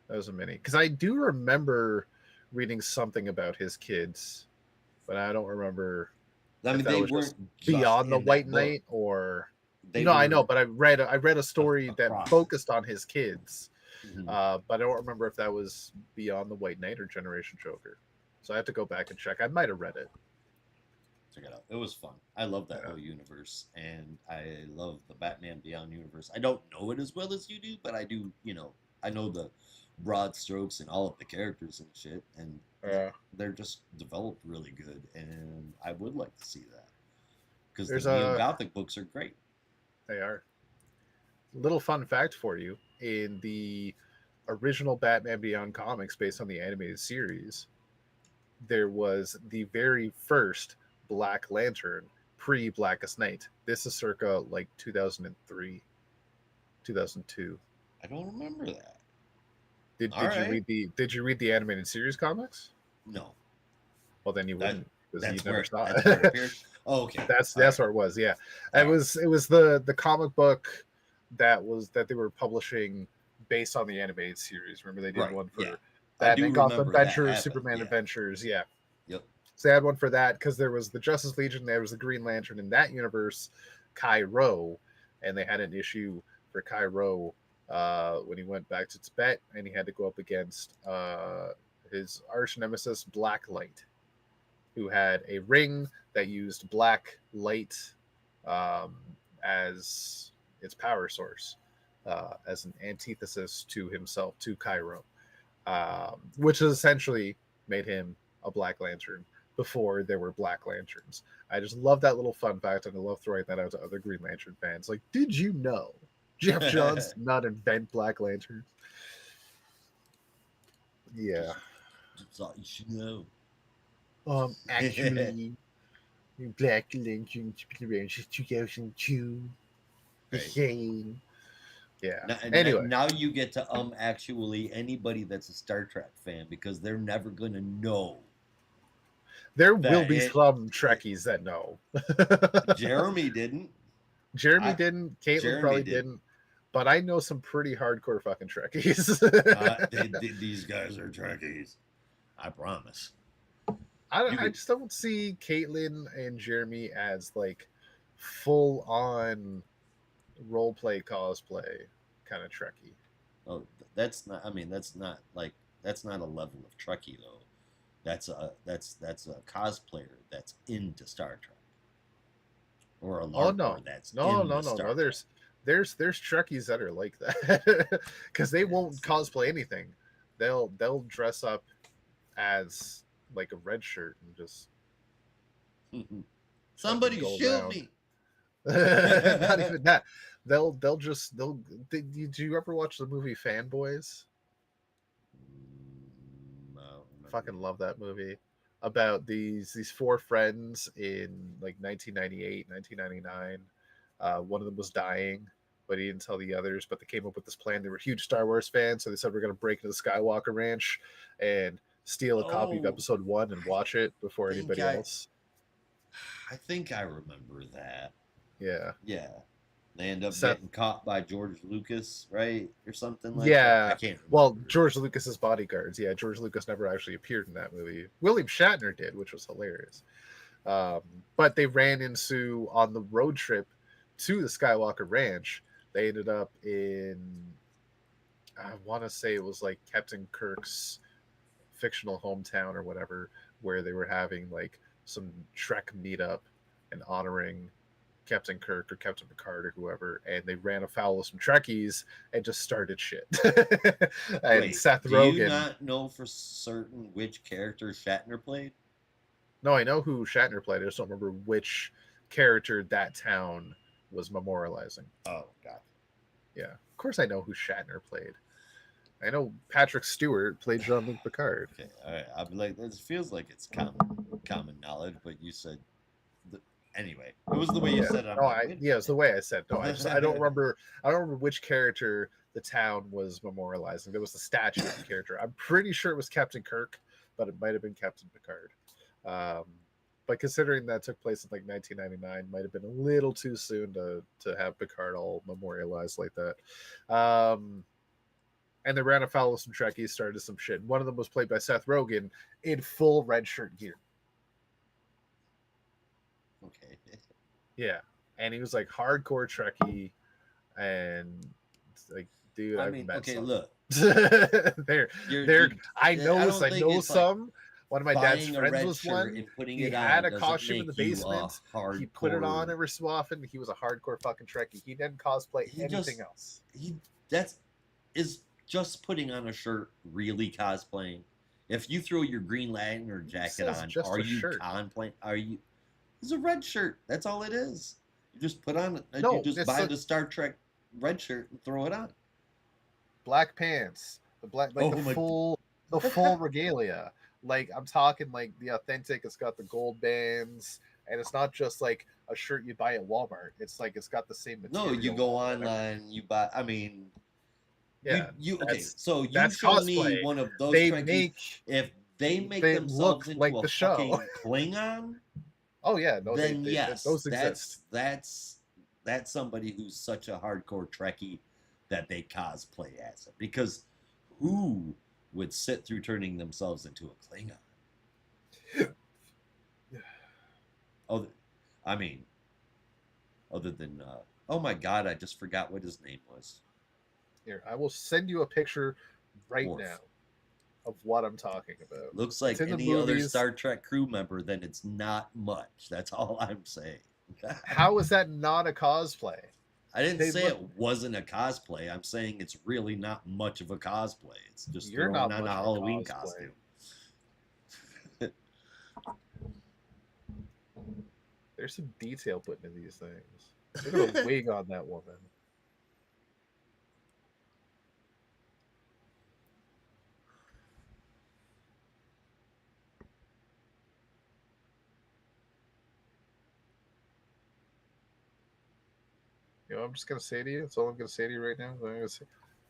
That was a mini because I do remember reading something about his kids, but I don't remember I if mean, that they was just weren't just beyond the in White that book. Knight or They no, I know, were but I read a story that across. focused on his kids, Mhm. but I don't remember if that was beyond the White Knight or Generation Joker. So I have to go back and check. I might have read it. Check it out. It was fun. I love that Yeah. whole universe, and I love the Batman Beyond universe. I don't know it as well as you do, but I do. I know the broad strokes and all of the characters and shit, and Uh, they're just developed really good, and I would like to see that because the there's Neo a Gothic books are great. they are little fun fact for you in the original Batman Beyond comics based on the animated series. There was the very first Black Lantern pre Blackest Night. This is circa like 2003, 2002. I don't remember that. Did All did you right, read the animated series comics? no, Well, then you that wouldn't because you that's never where saw that's where it it. appeared. Oh, okay, that's all that's right, where it was. Yeah, all it right, was the comic book that they were publishing based on the animated series. Remember they did right, one yeah. for I do Batman Gotham remember that Adventures, happened. Superman Yeah. Adventures. Yeah, Yep. so they had one for that because there was the Justice Legion, there was the Green Lantern in that universe, Cairo, and they had an issue for Cairo when he went back to Tibet and he had to go up against his arch nemesis Blacklight, who had a ring that used black light um, as its power source, as an antithesis to himself, to Cairo, which essentially made him a Black Lantern before there were Black Lanterns. I just love that little fun fact, and I love throwing that out to other Green Lantern fans. Like, did you know Jeff Johns did not invent Black Lanterns? Yeah. Just thought you should know. Actually, Black Lanterns been around since 2002. The Right. same. Yeah. Now, Anyway, now you get to actually anybody that's a Star Trek fan because they're never gonna know there will that be some Trekkies that know. Jeremy didn't. Jeremy I didn't. Caitlin Jeremy probably didn't. didn't. But I know some pretty hardcore fucking Trekkies. These guys are Trekkies. I promise. You I could. just don't see Caitlin and Jeremy as like full on role play cosplay kind of Trekkie. Oh, that's not. I mean, that's not a level of Trekkie though. That's a cosplayer that's into Star Trek or a Oh LARPer no, that's no, in no, the no, no. Star Trek. There's Trekkies that are like that because they won't Yes. cosplay anything. They'll dress up as like a red shirt and just fucking Somebody go shoot around. me. Not even that. They'll just they'll. Did you ever watch the movie Fanboys? I don't remember. Fucking love that movie about these four friends in like 1998, 1999. One of them was dying, but he didn't tell the others. But they came up with this plan. They were huge Star Wars fans, so they said we're going to break into the Skywalker Ranch and steal a copy of Oh, Episode One and watch it before think anybody I else. I think I remember that. Yeah. Yeah. They end up Seth. getting caught by George Lucas, right? Or something like that. I Yeah. can't Well, remember. George Lucas's bodyguards. Yeah, George Lucas never actually appeared in that movie. William Shatner did, which was hilarious. Um, but they ran into on the road trip to the Skywalker Ranch. They ended up in, I want to say it was like Captain Kirk's fictional hometown or whatever, where they were having like some Trek meetup and honoring Captain Kirk or Captain Picard or whoever, and they ran afoul of some Trekkies and just started shit. And Wait, Seth do you Rogen. not know for certain which character Shatner played? No, I know who Shatner played. I just don't remember which character that town was memorializing. Oh, God. Yeah, of course I know who Shatner played. I know Patrick Stewart played Jean-Luc Picard. Okay, all right. I'm like, this feels like it's common knowledge, but you said, the, anyway, it was the way you Yeah, said it. I'm no, like, wait a yeah, it's the way I said. No, I don't minute. remember. I don't remember which character the town was memorializing. There was the statue of the character. I'm pretty sure it was Captain Kirk, but it might have been Captain Picard. Um, but considering that took place in like 1999, might have been a little too soon to have Picard all memorialized like that. And they ran afoul of some Trekkies, started some shit. One of them was played by Seth Rogen in full red shirt gear. Okay. Yeah, and he was like hardcore Trekkie, and it's like, dude, I I've mean, met okay, some. look, they're you're, they're. I I know don't I think know it's like some. One of my dad's buying a friends red was shirt one. and putting He it had on a doesn't costume in make the you a basement. He put it on hardcore. every so often. He was a hardcore fucking Trekkie. He didn't cosplay He anything just, else. he, that's, is just putting on a shirt really cosplaying? If you throw your Green Lantern It jacket says on, just are a you shirt. cosplaying? Are you, it's a red shirt. That's all it is. You just put on, you No, just it's buy a the Star Trek red shirt and throw it on. black pants, the black like Oh my, the full regalia. Like I'm talking like the authentic. It's got the gold bands, and it's not just like a shirt you buy at Walmart. It's like it's got the same no, you material go on it and everything. online, you buy, I mean, Yeah, okay, that's so you that's show me cosplay. one of those They Trekkies. make If they make they themselves look into like a the show. fucking Klingon, Oh yeah, no, then they yes, those exist. that's somebody who's such a hardcore Trekkie that they cosplay as it. Because who would sit through turning themselves into a Klingon? Oh, I mean, other than oh my god, I just forgot what his name was. Here, I will send you a picture right now Worf. of what I'm talking about. Looks It's like in the any other movies. Star Trek crew member, then it's not much. That's all I'm saying. How is that not a cosplay? I didn't They say look. it wasn't a cosplay. I'm saying it's really not much of a cosplay. It's just You're throwing not on a much of a Halloween cosplay. costume. There's some detail put into these things. Look at the wig on that woman. You know what I'm just gonna say to you? That's all I'm gonna say to you right now. I'm gonna say,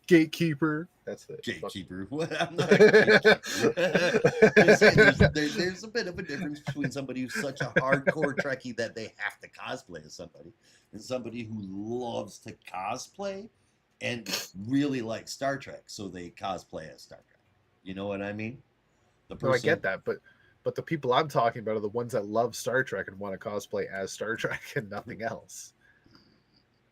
gatekeeper. That's it. Gatekeeper. What? I'm not a gatekeeper. Just saying, there's a bit of a difference between somebody who's such a hardcore Trekkie that they have to cosplay as somebody, and somebody who loves to cosplay and really likes Star Trek, so they cosplay as Star Trek. You know what I mean? The No, I person. get that, but the people I'm talking about are the ones that love Star Trek and want to cosplay as Star Trek and nothing else.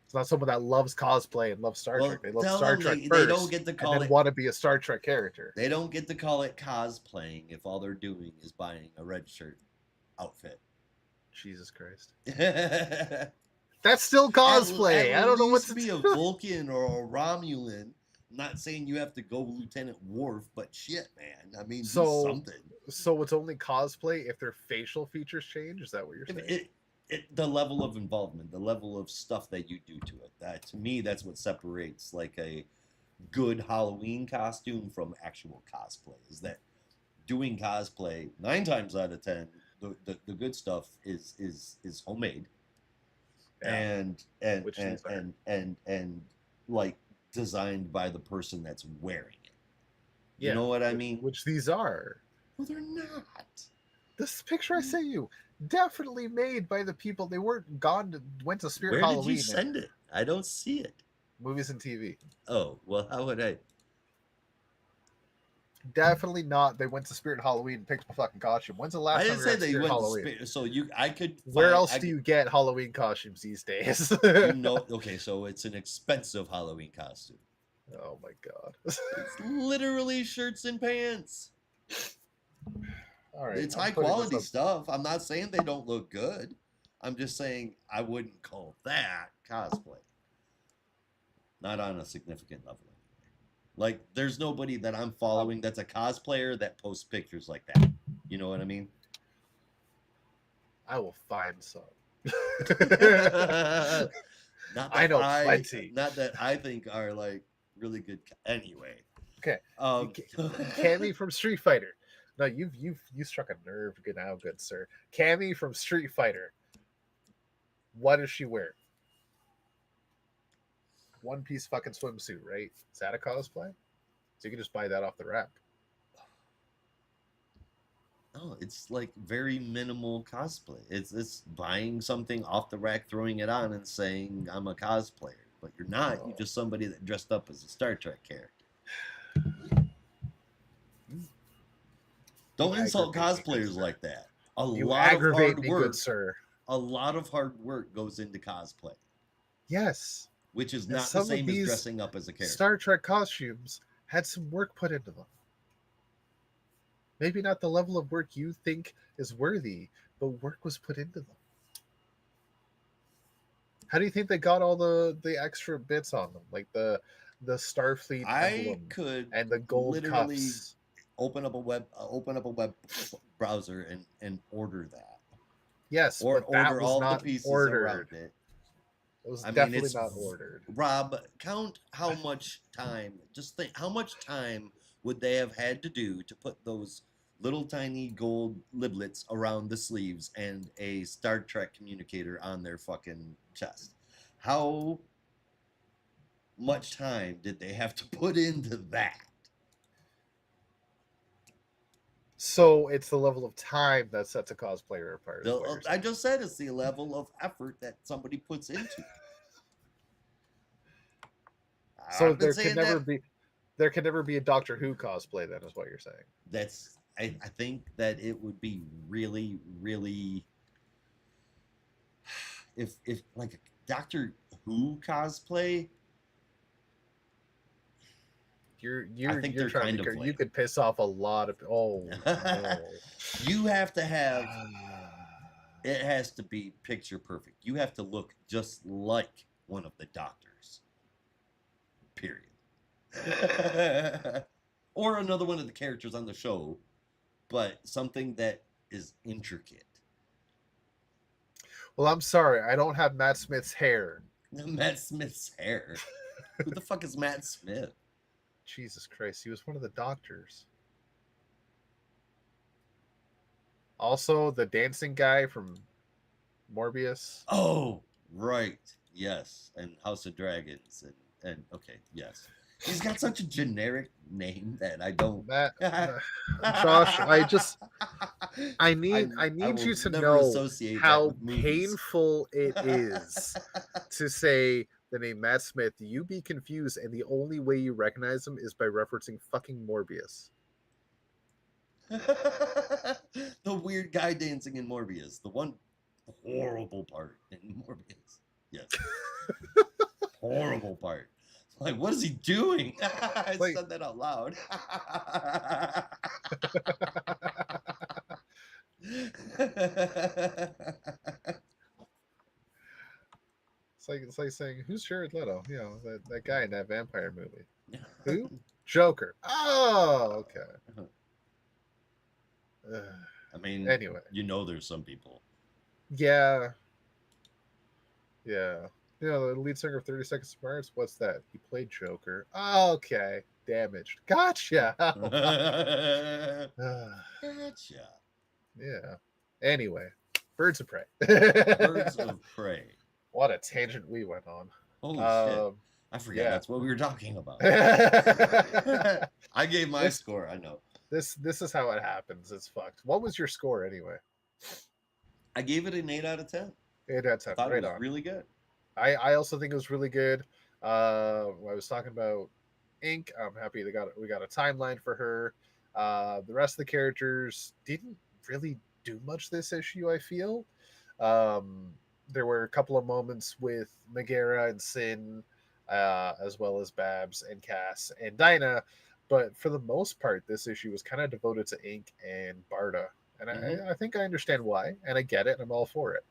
It's not someone that loves cosplay and loves Star Trek. Well, They love tell Star them Trek they don't first get to and call then it. want to be a Star Trek character. They don't get to call it cosplaying if all they're doing is buying a red shirt outfit. Jesus Christ. At That's still cosplay. I don't know what least to be a do. Vulcan or a Romulan. I'm not saying you have to go Lieutenant Worf, but shit, man. I mean, do something. So it's only cosplay if their facial features change? Is that what you're saying? The level of involvement, the level of stuff that you do to it. That to me, that's what separates like a good Halloween costume from actual cosplay. Is that doing cosplay 9 times out of 10, the good stuff is homemade Yeah. and Which and these are. and like designed by the person that's wearing it. You Yeah. know what I mean? Which these are. Well, they're not. This picture I sent you. Definitely made by the people. They weren't went to Spirit Where did Halloween you and send it? I don't see it. movies and TV. Oh, well, how would I? Definitely not. They went to Spirit Halloween and picked a fucking costume. When's the I last time didn't we were say at that you Spirit went to Halloween? so I could Where find else do you get Halloween costumes these days? you know okay, so it's an expensive Halloween costume. Oh my god. It's literally shirts and pants. All right, It's I'm high putting this quality up. stuff. I'm not saying they don't look good. I'm just saying I wouldn't call that cosplay. Not on a significant level anyway. Like there's nobody that I'm following that's a cosplayer that posts pictures like that. You know what I mean? I will find some. not I that know plenty. not that I think are like really good anyway. Okay, Um Cammy from Street Fighter. No, you struck a nerve. Good now, good sir. Cammy from Street Fighter. What does she wear? One piece fucking swimsuit, right? Is that a cosplay? So you can just buy that off the rack. No, it's like very minimal cosplay. It's buying something off the rack, throwing it on, and saying I'm a cosplayer. But you're not. Oh. You're just somebody that dressed up as a Star Trek character. Don't insult cosplayers like that. A lot of hard work. Good sir. A lot of hard work goes into cosplay. Yes. Which is not the same as dressing up as a character. Star Trek costumes had some work put into them. Maybe not the level of work you think is worthy, but work was put into them. How do you think they got all the extra bits on them, like the Starfleet emblem and the gold cuffs? Open up a web browser and order that. Yes, or but order that was all not the pieces ordered. around it. It was definitely not ordered. Rob, count how much time. Just think, how much time would they have had to do to put those little tiny gold liblets around the sleeves and a Star Trek communicator on their fucking chest? How much time did they have to put into that? So it's the level of time that sets a cosplayer apart. I just said it's the level of effort that somebody puts into it. So there can never be a Doctor Who cosplay. Then is what you're saying. I think that it would be really, really, if like a Doctor Who cosplay. You're trying to you could piss off a lot of no. You have to have it has to be picture perfect. You have to look just like one of the doctors. Period. Or another one of the characters on the show, but something that is intricate. Well, I'm sorry, I don't have Matt Smith's hair. Matt Smith's hair? Who the fuck is Matt Smith? Jesus Christ, he was one of the doctors. Also, the dancing guy from Morbius. Oh, right. Yes. And House of Dragons. And okay, yes. He's got such a generic name that I don't. Josh, I need you to know how painful it is to say the name Matt Smith. You be confused, and the only way you recognize him is by referencing fucking Morbius. The weird guy dancing in Morbius. The one horrible part in Morbius. Yes. Horrible part. Like, what is he doing? I said that out loud. It's like saying, who's Jared Leto? You know, that guy in that vampire movie. Who? Joker. Oh, okay. I mean, anyway, you know, there's some people. Yeah. Yeah. You know, the lead singer of 30 Seconds to Mars, what's that? He played Joker. Oh, okay. Damaged. Gotcha. Gotcha. Yeah. Anyway, Birds of Prey. Birds of Prey. What a tangent we went on. Holy shit. I forgot that's what we were talking about. I gave my score, I know. This is how it happens. It's fucked. What was your score anyway? I gave it an 8 out of 10. It had I 10, thought it right was on. really good. I also think it was really good. I was talking about Ink. I'm happy we got a timeline for her. The rest of the characters didn't really do much this issue. I feel there were a couple of moments with Megara and Sin, as well as Babs and Cass and Dinah, but for the most part, this issue was kind of devoted to Ink and Barda, and Hmm. I think I understand why, and I get it, and I'm all for it.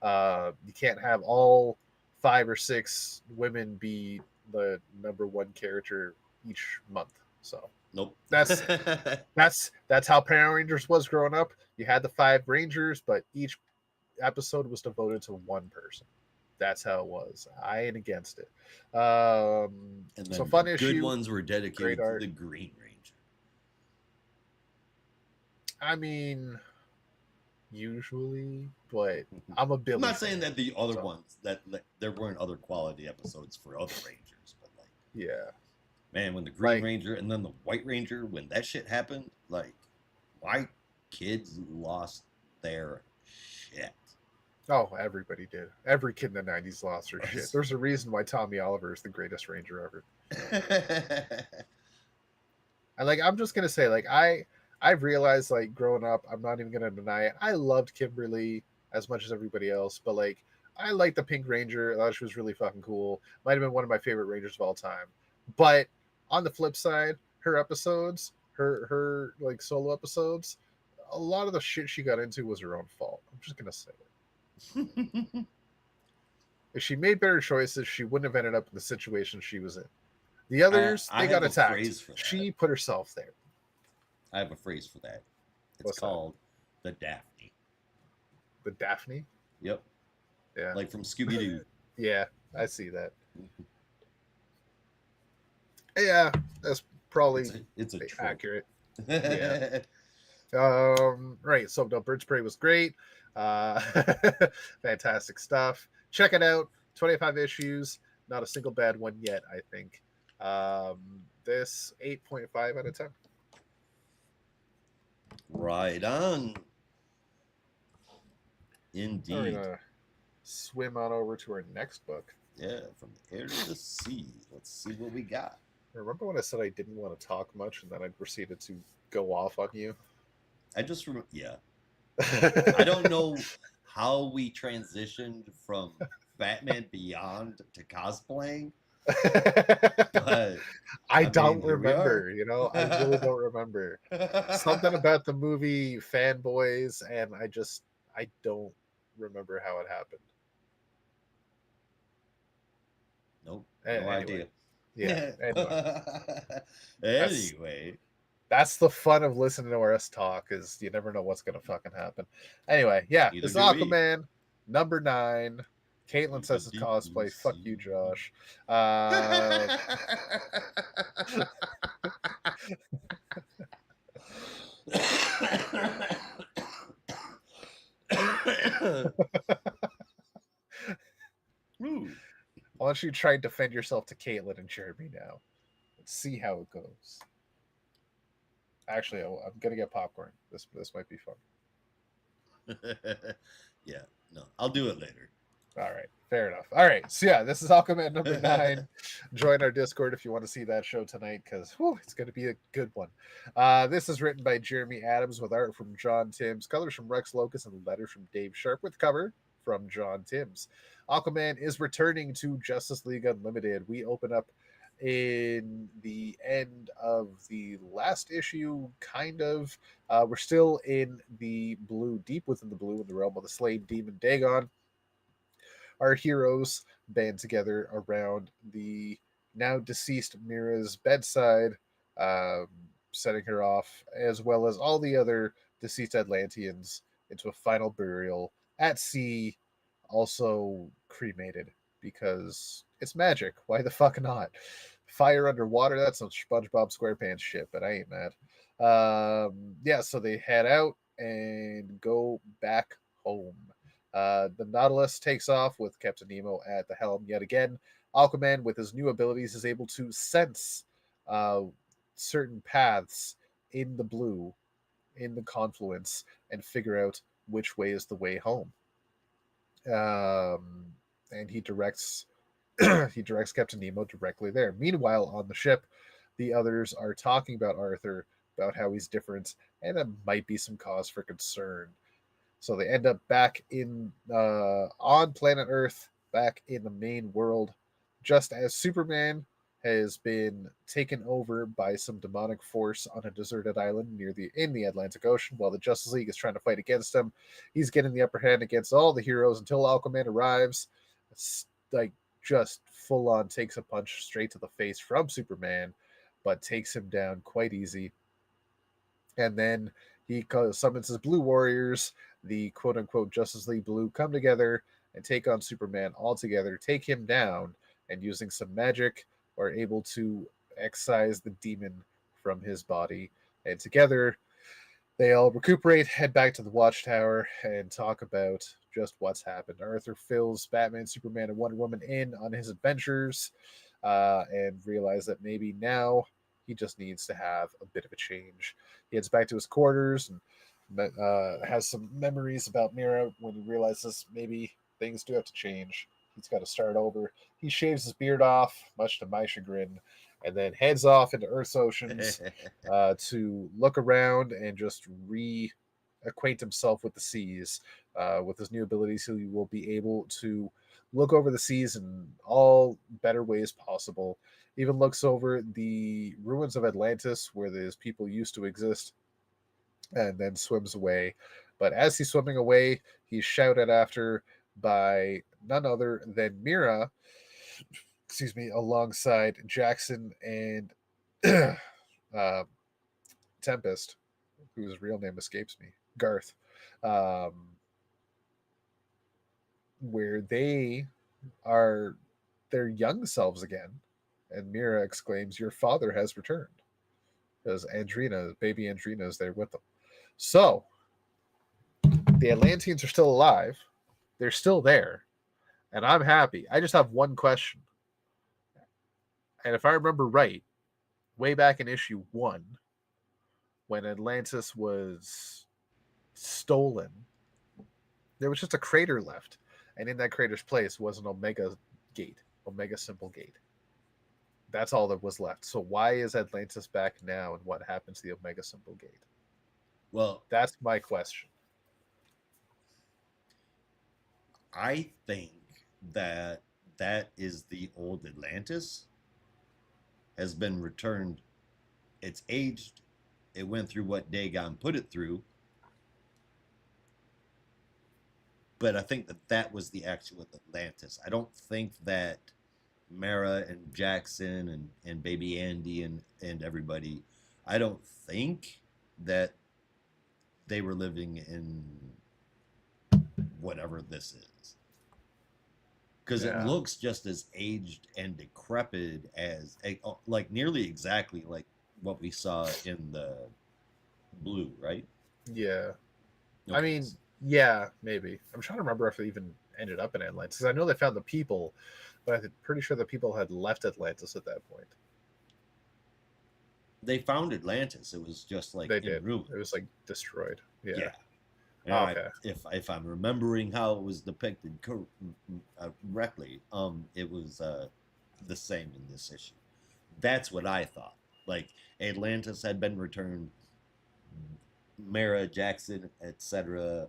You can't have all 5 or 6 women be the number one character each month. So Nope. that's that's how Power Rangers was growing up. You had the 5 Rangers, but each episode was devoted to one person. That's how it was. I ain't against it. And So then the fun good issue, ones were great dedicated to art. the Green Ranger. I mean, usually, but I'm a I'm Billy not saying fan. that the other So ones that there weren't other quality episodes for other Rangers, but like, yeah, man, when the Green like Ranger and then the White Ranger, when that shit happened, like, my kids lost their shit. oh, everybody did. Every kid in the '90s lost their shit. It's- There's a reason why Tommy Oliver is the greatest Ranger ever. And like, I'm just gonna say, like, I've realized, like, growing up, I'm not even gonna deny it. I loved Kimberly as much as everybody else, but like, I liked the Pink Ranger. I thought she was really fucking cool. Might have been one of my favorite Rangers of all time. But on the flip side, her episodes, her like solo episodes, a lot of the shit she got into was her own fault. I'm just gonna say it. If she made better choices, she wouldn't have ended up in the situation she was in. The others, I they got have a attacked. phrase for that. She put herself there. I have a phrase for that. It's What's that? called the Daphne. The Daphne? Yep, Yeah. like from Scooby Doo. Yeah, I see that. Yeah, that's probably It's a trope. accurate. Yeah. Right. So no, Birds Prey was great. Uh, fantastic stuff. Check it out. 25 issues. Not a single bad one yet, I think. This 8.5 out of 10. Right on. We're Indeed. gonna swim on over to our next book. Yeah, from the air to the sea. Let's see what we got. Remember when I said I didn't want to talk much and then I proceeded to go off on you? I just remember, yeah. I don't know how we transitioned from Batman Beyond to cosplaying, but I I mean, don't here we are. remember, I really don't remember. Something about the movie fanboys, and I don't remember how it happened. Nope, no Anyway, idea. yeah. Anyway, that's Anyway, that's the fun of listening to us talk, is you never know what's gonna fucking happen. Anyway, yeah, neither this is do we. Aquaman number 9. Caitlin To the says it's deep blue cosplay. Fuck you, sea. Josh. Ooh. Why don't you try and defend yourself to Caitlin and Jeremy now? Let's see how it goes. Actually, I'm gonna get popcorn. This might be fun. Yeah, no, I'll do it later. All right, fair enough. All right, so yeah, this is Aquaman number 9. Join our Discord if you want to see that show tonight, because it's going to be a good one. This is written by Jeremy Adams with art from John Timms, colors from Rex Locus, and letters from Dave Sharp, with cover from John Timms. Aquaman is returning to Justice League Unlimited. We open up in the end of the last issue, kind of. We're still in the blue, deep within the blue, in the realm of the slain demon Dagon. Our heroes band together around the now deceased Mira's bedside, um, setting her off, as well as all the other deceased Atlanteans, into a final burial at sea, also cremated, because it's magic. Why the fuck not? Fire underwater, that's some SpongeBob SquarePants shit, but I ain't mad. Yeah, so they head out and go back home. The Nautilus takes off with Captain Nemo at the helm yet again. Aquaman, with his new abilities, is able to sense uh, certain paths in the blue, in the confluence, and figure out which way is the way home. Um, and he directs he directs Captain Nemo directly there. Meanwhile, on the ship, the others are talking about Arthur, about how he's different, and there might be some cause for concern. So they end up back in on planet Earth, back in the main world, just as Superman has been taken over by some demonic force on a deserted island near the in the Atlantic Ocean, while the Justice League is trying to fight against him. He's getting the upper hand against all the heroes until Aquaman arrives. It's like just full on takes a punch straight to the face from Superman, but takes him down quite easy. And then he summons his Blue Warriors, the quote unquote Justice League Blue, come together and take on Superman all together, take him down, and using some magic are able to excise the demon from his body. And together they all recuperate, head back to the Watchtower, and talk about just what's happened. Arthur fills Batman, Superman, and Wonder Woman in on his adventures, and realize that maybe now he just needs to have a bit of a change. He heads back to his quarters and has some memories about Mira when he realizes maybe things do have to change. He's got to start over. He shaves his beard off, much to my chagrin, and then heads off into Earth's oceans to look around and just reacquaint himself with the seas. With his new abilities, he will be able to look over the seas in all better ways possible. Even looks over the ruins of Atlantis, where these people used to exist, and then swims away. But as he's swimming away, he's shouted after by none other than Mira, excuse me, alongside Jackson and uh, Tempest, whose real name escapes me, Garth, um, where they are their young selves again. And Mira exclaims, "Your father has returned." Because Andrina, baby Andrina, is there with them. So the Atlanteans are still alive. They're still there. And I'm happy. I just have one question. And if I remember right, way back in issue 1, when Atlantis was stolen, there was just a crater left. And in that crater's place was an Omega gate, Omega symbol gate. That's all that was left. So why is Atlantis back now, and what happened to the Omega symbol gate? Well, That's my question. I think that that is the old Atlantis, has been returned. It's aged. It went through what Dagon put it through. But I think that that was the actual Atlantis. I don't think that Mara and Jackson and baby Andy and everybody, I don't think that they were living in whatever this is. Because it Yeah. looks just as aged and decrepit as, like nearly exactly like what we saw in the blue, right? Yeah. I Okay. mean, yeah, maybe. I'm trying to remember if it even ended up in Atlantis. Because I know they found the people, but I'm pretty sure the people had left Atlantis at that point. They found Atlantis. It was just like They in did. It was ruins. like destroyed. Yeah. Yeah. And Oh, okay. if I'm remembering how it was depicted correctly, it was the same in this issue. That's what I thought. Like Atlantis had been returned, Mara Jackson, etc.,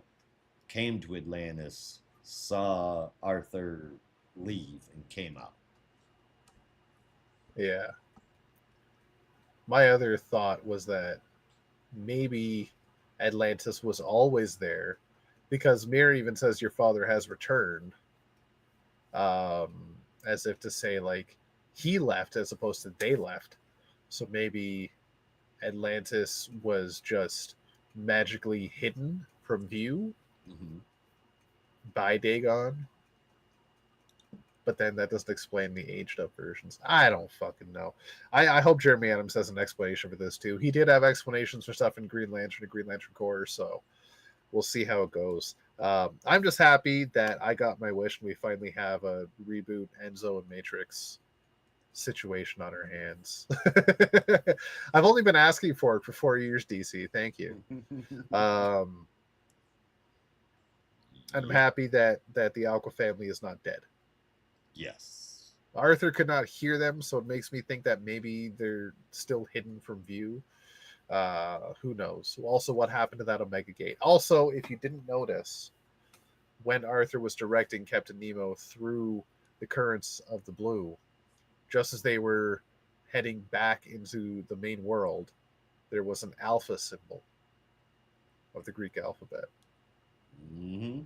came to Atlantis, saw Arthur leave, and came out. Yeah. My other thought was that maybe Atlantis was always there because Mir even says your father has returned, as if to say, like, he left as opposed to they left. So maybe Atlantis was just magically hidden from view Mm-hmm. by Dagon, but then that doesn't explain the aged up versions. I don't fucking know. I hope Jeremy Adams has an explanation for this too. He did have explanations for stuff in Green Lantern and Green Lantern Corps, so we'll see how it goes. I'm just happy that I got my wish and we finally have a reboot Enzo and Matrix situation on our hands. I've only been asking for it for 4 years, DC. Thank you. Um, And I'm Yep. happy that the Aqua family is not dead. Yes. Arthur could not hear them, so it makes me think that maybe they're still hidden from view. Who knows? Also, what happened to that Omega Gate? Also, if you didn't notice, when Arthur was directing Captain Nemo through the currents of the blue, just as they were heading back into the main world, there was an alpha symbol of the Greek alphabet. Mm-hmm.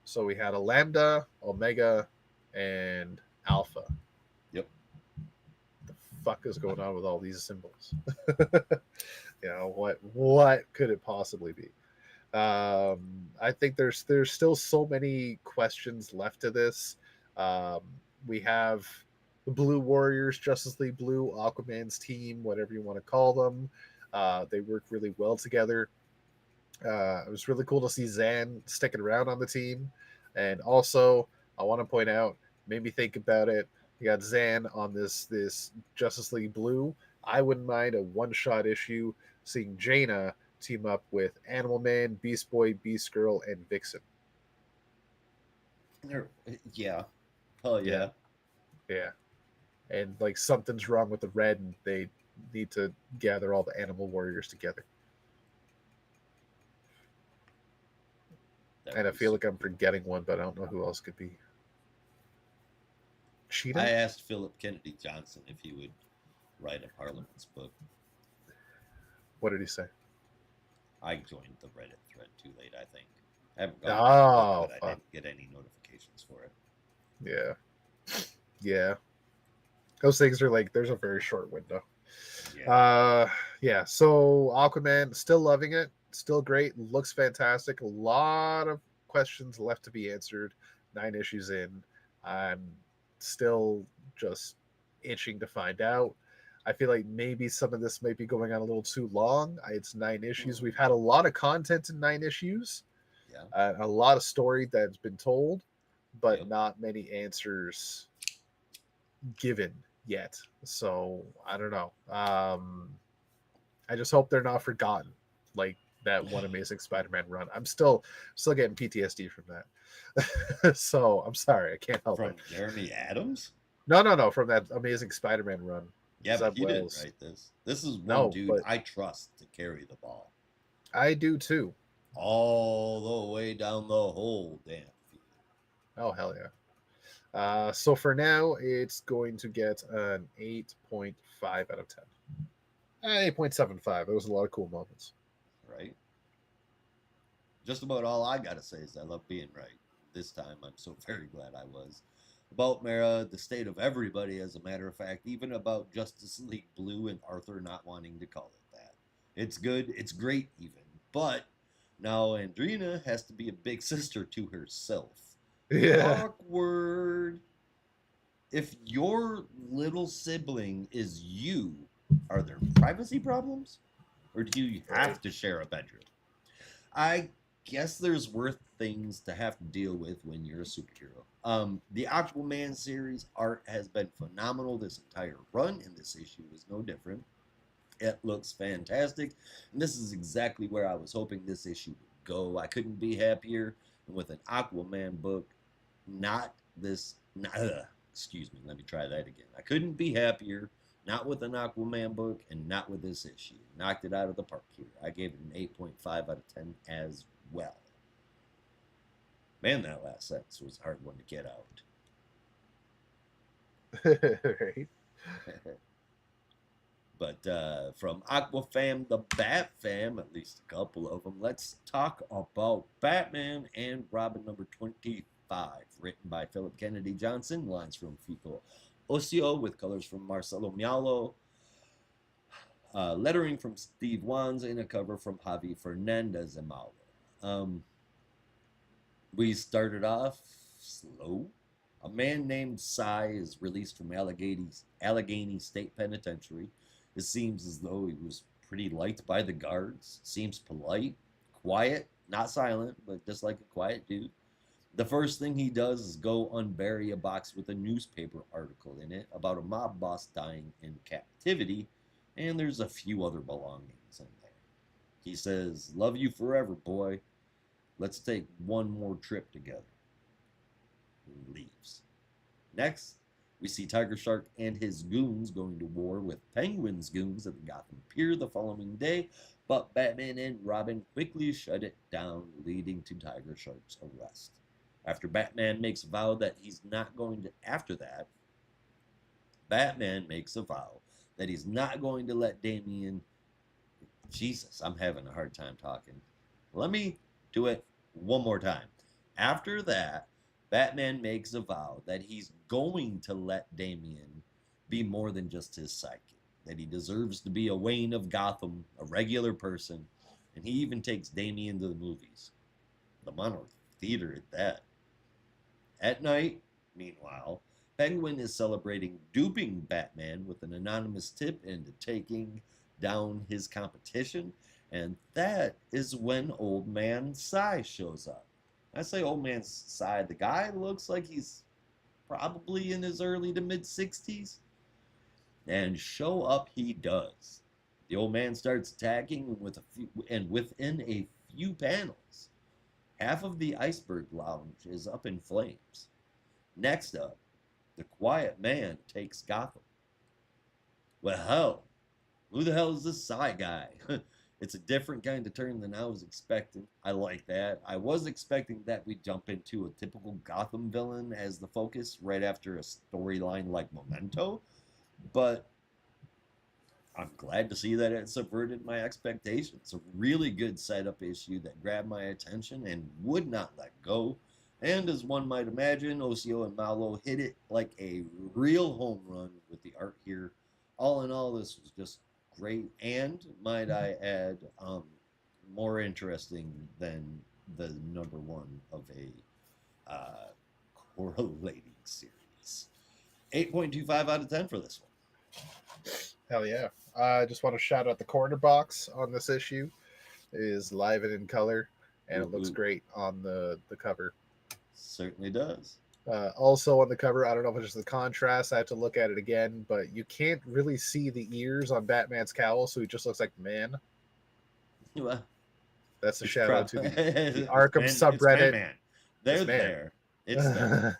So we had a lambda, omega, and alpha. Yep. The fuck is going on with all these symbols? What could it possibly be? I think there's still so many questions left to this. Um, we have the Blue Warriors, Justice League Blue, Aquaman's team, whatever you want to call them. They work really well together. It was really cool to see Zan sticking around on the team, and also I want to point out, made me think about it. You got Zan on this Justice League Blue. I wouldn't mind a one shot issue seeing Jaina team up with Animal Man, Beast Boy, Beast Girl, and Vixen. Yeah. Oh Yeah, yeah. yeah, and like something's wrong with the Red, and they need to gather all the Animal Warriors together. That And would I be feel like super I'm cool. forgetting one, but I don't know who else could be. I Cheetah? asked Philip Kennedy Johnson if he would write a Parliament's book. What did he say? I joined the Reddit thread too late, I think. I haven't gone back and looked, Oh, but I fuck. didn't get any notifications for it. Yeah. Yeah. Those things are like, there's a very short window. Yeah. Uh, yeah. So Aquaman, still loving it. Still great. Looks fantastic. A lot of questions left to be answered. 9 issues in. I'm still just itching to find out. I feel like maybe some of this might be going on a little too long. It's 9 issues. We've had a lot of content in 9 issues, Yeah. a lot of story that's been told, but Yep. not many answers given yet. So I don't know. I just hope they're not forgotten, like that one Amazing Spider-Man run. I'm still getting PTSD from that. So I'm sorry, I can't help it. From Jeremy Adams? No, from that Amazing Spider-Man run. Yeah, but Zeb he didn't Wells. write this. This is one No, dude but I trust to carry the ball I do too. all the way down the whole damn field. Oh hell yeah. So for now, it's going to get an 8.5 out of 10. 8.75. There was a lot of cool moments. Right? Just about all I gotta say is I love being right. This time I'm so very glad I was. About Mara, the state of everybody, as a matter of fact, even about Justice League Blue and Arthur not wanting to call it that. It's good, it's great, even. But now Andrina has to be a big sister to herself. Yeah. Awkward. If your little sibling is you, are there privacy problems? Or do you Right. have to share a bedroom? I guess there's worth things to have to deal with when you're a superhero. The Aquaman series art has been phenomenal this entire run, and this issue is no different. It looks fantastic, and this is exactly where I was hoping this issue would go. I couldn't be happier. And with an Aquaman book, not this. Excuse me, let me try that again. I couldn't be happier. Not with an Aquaman book and not with this issue. Knocked it out of the park here. I gave it an 8.5 out of 10 as well. Man, that last sentence was a hard one to get out. Right. But from Aquafam, the Bat Fam, at least a couple of them, let's talk about Batman and Robin number 25, written by Philip Kennedy Johnson, lines from Fico Ocio, with colors from Marcelo Mialo, lettering from Steve Wands, and a cover from Javi Fernandez Amalo. We started off slow. A man named Cy is released from Allegheny State Penitentiary. It seems as though he was pretty liked by the guards. Seems polite, quiet, not silent, but just like a quiet dude. The first thing he does is go unbury a box with a newspaper article in it about a mob boss dying in captivity, and there's a few other belongings in there. He says, "Love you forever, boy." Let's take one more trip together. And leaves. Next, we see Tiger Shark and his goons going to war with Penguin's goons at the Gotham Pier the following day, but Batman and Robin quickly shut it down, leading to Tiger Shark's arrest. After Batman makes a vow that he's not going to, after that, Batman makes a vow that he's not going to let Damian. Jesus, I'm having a hard time talking. Let me do it one more time. After that, Batman makes a vow that he's going to let Damian be more than just his sidekick, that he deserves to be a Wayne of Gotham, a regular person, and he even takes Damian to the movies. The Monarch Theater at that. At night, meanwhile, Penguin is celebrating duping Batman with an anonymous tip into taking down his competition, and that is when Old Man Cy shows up. I say Old Man Cy, the guy looks like he's probably in his early to mid 60s, and show up he does. The old man starts attacking and within a few panels, half of the iceberg lounge is up in flames. Next up, the quiet man takes Gotham. Well, hell, who the hell is this Psy guy? It's a different kind of turn than I was expecting. I like that. I was expecting that we'd jump into a typical Gotham villain as the focus right after a storyline like Memento, but I'm glad to see that it subverted my expectations. A really good setup issue that grabbed my attention and would not let go. And as one might imagine, Osio and Malo hit it like a real home run with the art here. All in all, this was just great, and might I add, more interesting than the number one of a correlating series. 8.25 out of 10 for this one. Hell yeah. I just want to shout out the corner box on this issue. It is live and in color, and it looks great on the cover. Certainly does. Also on the cover, I don't know if it's just the contrast. I have to look at it again, but you can't really see the ears on Batman's cowl, so he just looks like man. Well, that's a shout out to the Arkham subreddit. Man. They're there. It's there.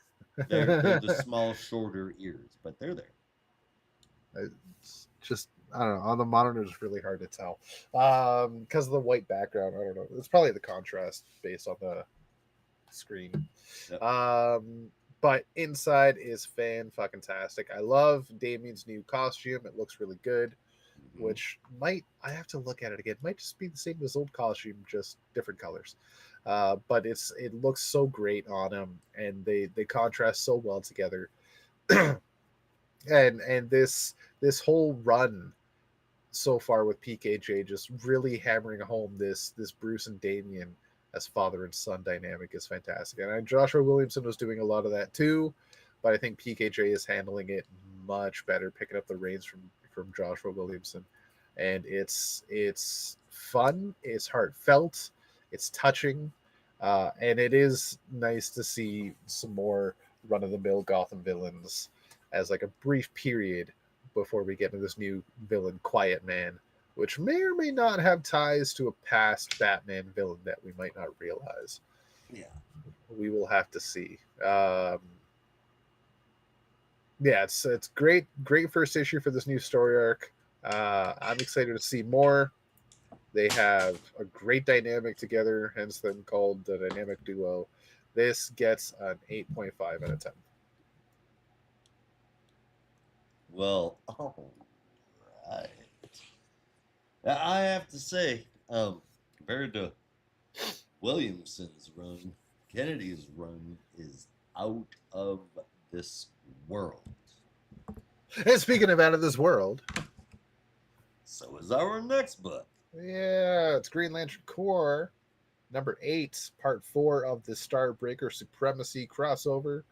They're the small, shorter ears, but they're there. It's just, I don't know. On the monitor, it's really hard to tell because of the white background. I don't know. It's probably the contrast based on the screen. Yep. But inside is fan-fucking-tastic. I love Damian's new costume. It looks really good, which might, I have to look at it again. It might just be the same as old costume, just different colors. But it looks so great on him, and they contrast so well together. and this whole run so far with PKJ just really hammering home this Bruce and Damian as father and son dynamic is fantastic. And Joshua Williamson was doing a lot of that too, but I think PKJ is handling it much better, picking up the reins from Joshua Williamson. And it's fun, it's heartfelt, it's touching, and it is nice to see some more run-of-the-mill Gotham villains as like a brief period before we get into this new villain, Quiet Man, which may or may not have ties to a past Batman villain that we might not realize. Yeah. We will have to see. Yeah, it's great first issue for this new story arc. I'm excited to see more. They have a great dynamic together, hence them called the Dynamic Duo. This gets an 8.5 out of 10. Well, all right. I have to say, compared to Williamson's run, Kennedy's run is out of this world. And speaking of out of this world, so is our next book. Yeah, it's Green Lantern Corps, number 8, part 4 of the Starbreaker Supremacy crossover.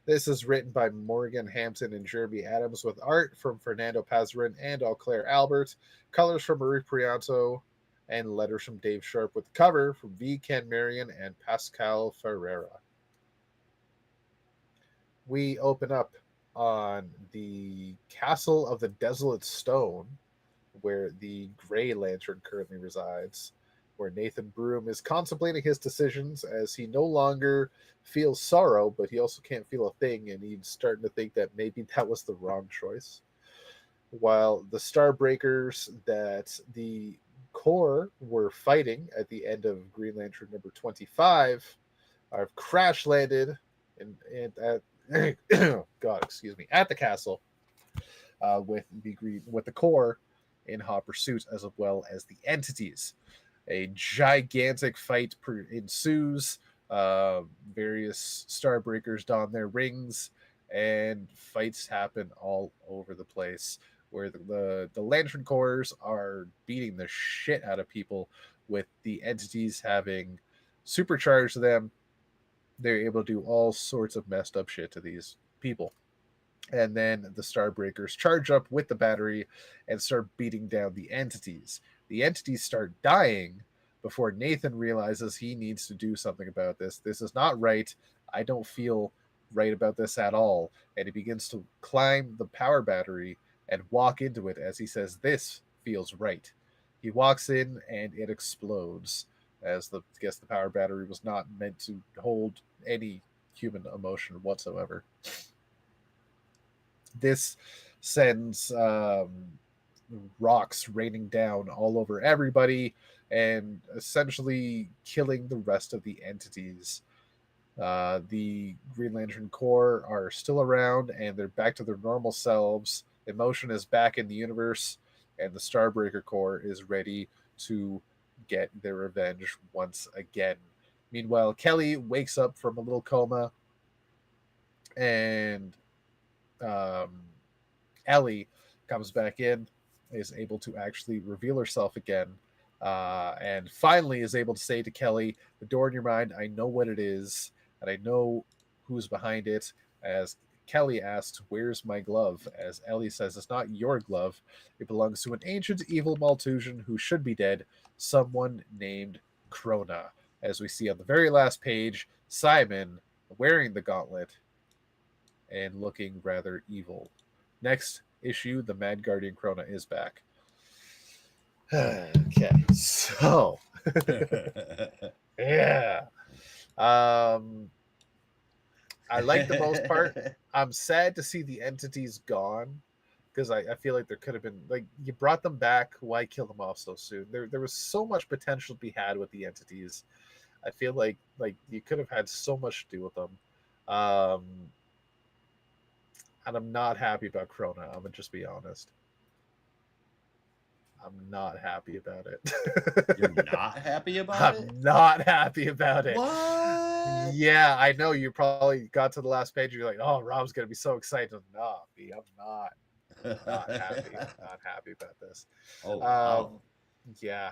This is written by Morgan Hampton and Jeremy Adams, with art from Fernando Pazarin and Auclair Albert, colors from Marie Prianto, and letters from Dave Sharp, with cover from V. Ken Marion and Pascal Ferreira. We open up on the Castle of the Desolate Stone, where the Gray Lantern currently resides, where Nathan Broom is contemplating his decisions as he no longer feels sorrow, but he also can't feel a thing, and he's starting to think that maybe that was the wrong choice. While the Starbreakers that the Corps were fighting at the end of Green Lantern number 25 have crash landed and at God, excuse me, at the castle with the Corps in hot pursuit, as well as the entities. A gigantic fight ensues. Various Starbreakers don their rings, and fights happen all over the place. Where the Lantern Corps are beating the shit out of people, with the entities having supercharged them. They're able to do all sorts of messed up shit to these people. And then the Starbreakers charge up with the battery and start beating down the entities. The entities start dying before Nathan realizes he needs to do something about this. This is not right. I don't feel right about this at all. And he begins to climb the power battery and walk into it as he says, "This feels right." He walks in and it explodes, as I guess the power battery was not meant to hold any human emotion whatsoever. This sends rocks raining down all over everybody and essentially killing the rest of the entities. The Green Lantern Corps are still around and they're back to their normal selves. Emotion is back in the universe, and the Starbreaker Corps is ready to get their revenge once again. Meanwhile, Kelly wakes up from a little coma, and um, Ellie comes back in, is able to actually reveal herself again, and finally is able to say to Kelly, "The door in your mind, I know what it is, and I know who's behind it." As Kelly asks, "Where's my glove?" As Ellie says, "It's not your glove. It belongs to an ancient evil Maltusian who should be dead, someone named Krona." As we see on the very last page, Simon wearing the gauntlet and looking rather evil. Next issue, the Mad Guardian Krona is back. Okay, so yeah, I like the most part. I'm sad to see the entities gone, because I feel like there could have been, like, you brought them back. Why kill them off so soon? There was so much potential to be had with the entities. I feel like you could have had so much to do with them. Um, and I'm not happy about Krona. I'm gonna just be honest. I'm not happy about it. You're not happy about it? I'm not happy about it. What? Yeah, I know you probably got to the last page and you're like, "Oh, Rob's gonna be so excited." Nah, B, I'm not. I'm not happy. I'm not happy about this. Oh, Um, wow. yeah.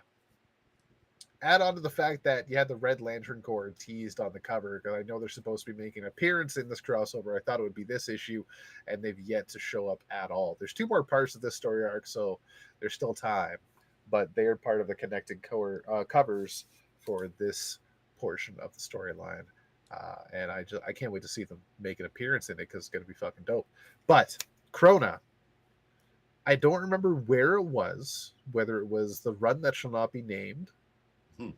Add on to the fact that you had the Red Lantern Corps teased on the cover, because I know they're supposed to be making an appearance in this crossover. I thought it would be this issue, and they've yet to show up at all. There's two more parts of this story arc, so there's still time, but they're part of the connected covers for this portion of the storyline. And I can't wait to see them make an appearance in it, because it's going to be fucking dope. But Krona, I don't remember where it was, whether it was the run that shall not be named,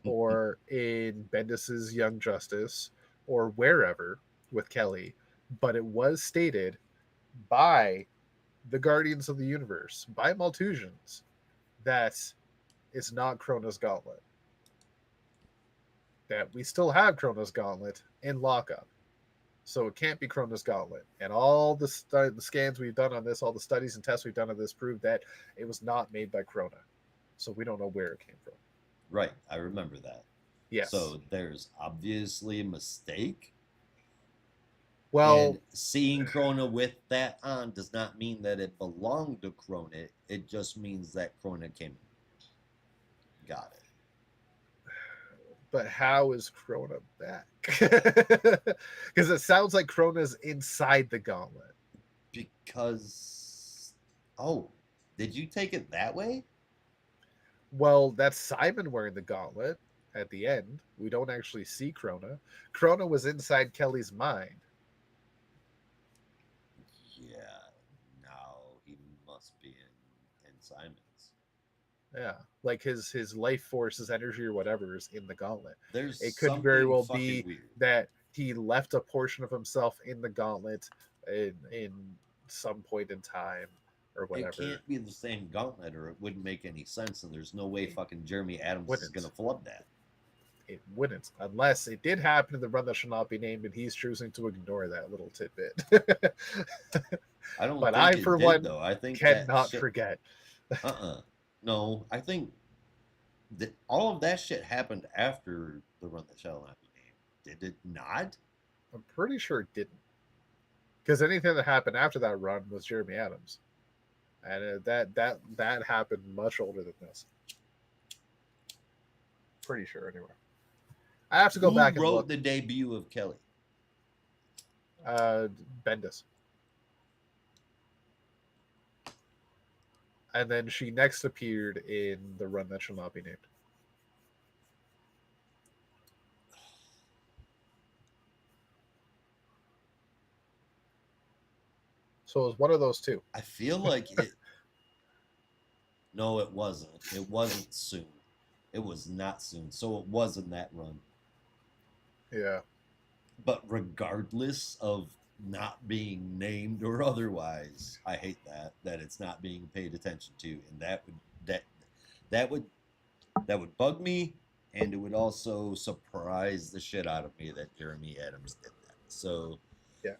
or in Bendis's Young Justice, or wherever with Kelly, but it was stated by the Guardians of the Universe, by Maltusians, that it's not Krona's Gauntlet. That we still have Krona's Gauntlet in lockup. So it can't be Krona's Gauntlet. And all the scans we've done on this, all the studies and tests we've done on this, prove that it was not made by Krona. So we don't know where it came from. Right, I remember that. Yes. So there's obviously a mistake. Well, And seeing Krona with that on does not mean that it belonged to Krona. It just means that Krona came. Got it. but how is Krona back? Because it sounds like Krona's inside the gauntlet. Because. Oh, did you take it that way? Well, that's Simon wearing the gauntlet at the end. We don't actually see Krona. Krona was inside Kelly's mind. Yeah. Now he must be in Simon's. Yeah, like his life force, his energy or whatever is in the gauntlet. There's It could very something well fucking be weird. that he left a portion of himself in the gauntlet in some point in time or It whatever. can't be the same gauntlet, or it wouldn't make any sense. And there's no way It fucking Jeremy Adams is gonna wouldn't. flub that. It wouldn't, unless it did happen in the run that shall not be named, and he's choosing to ignore that little tidbit. I don't But think I, it for did one, though. I think that cannot shit. forget. No, I think that all of that shit happened after the run that shall not be named. Did it not? I'm pretty sure it didn't, because anything that happened after that run was Jeremy Adams, and that happened much older than this. Pretty sure, anyway. I have to go Who back and wrote look. the debut of Kelly? Uh, Bendis, and then she next appeared in the run that shall not be named. So it was one of those two. I feel like it. No, it wasn't. It wasn't soon. It was not soon. So it wasn't that run. Yeah. But regardless of not being named or otherwise, I hate that it's not being paid attention to, and that would that would bug me, and it would also surprise the shit out of me that Jeremy Adams did that. So, Yeah.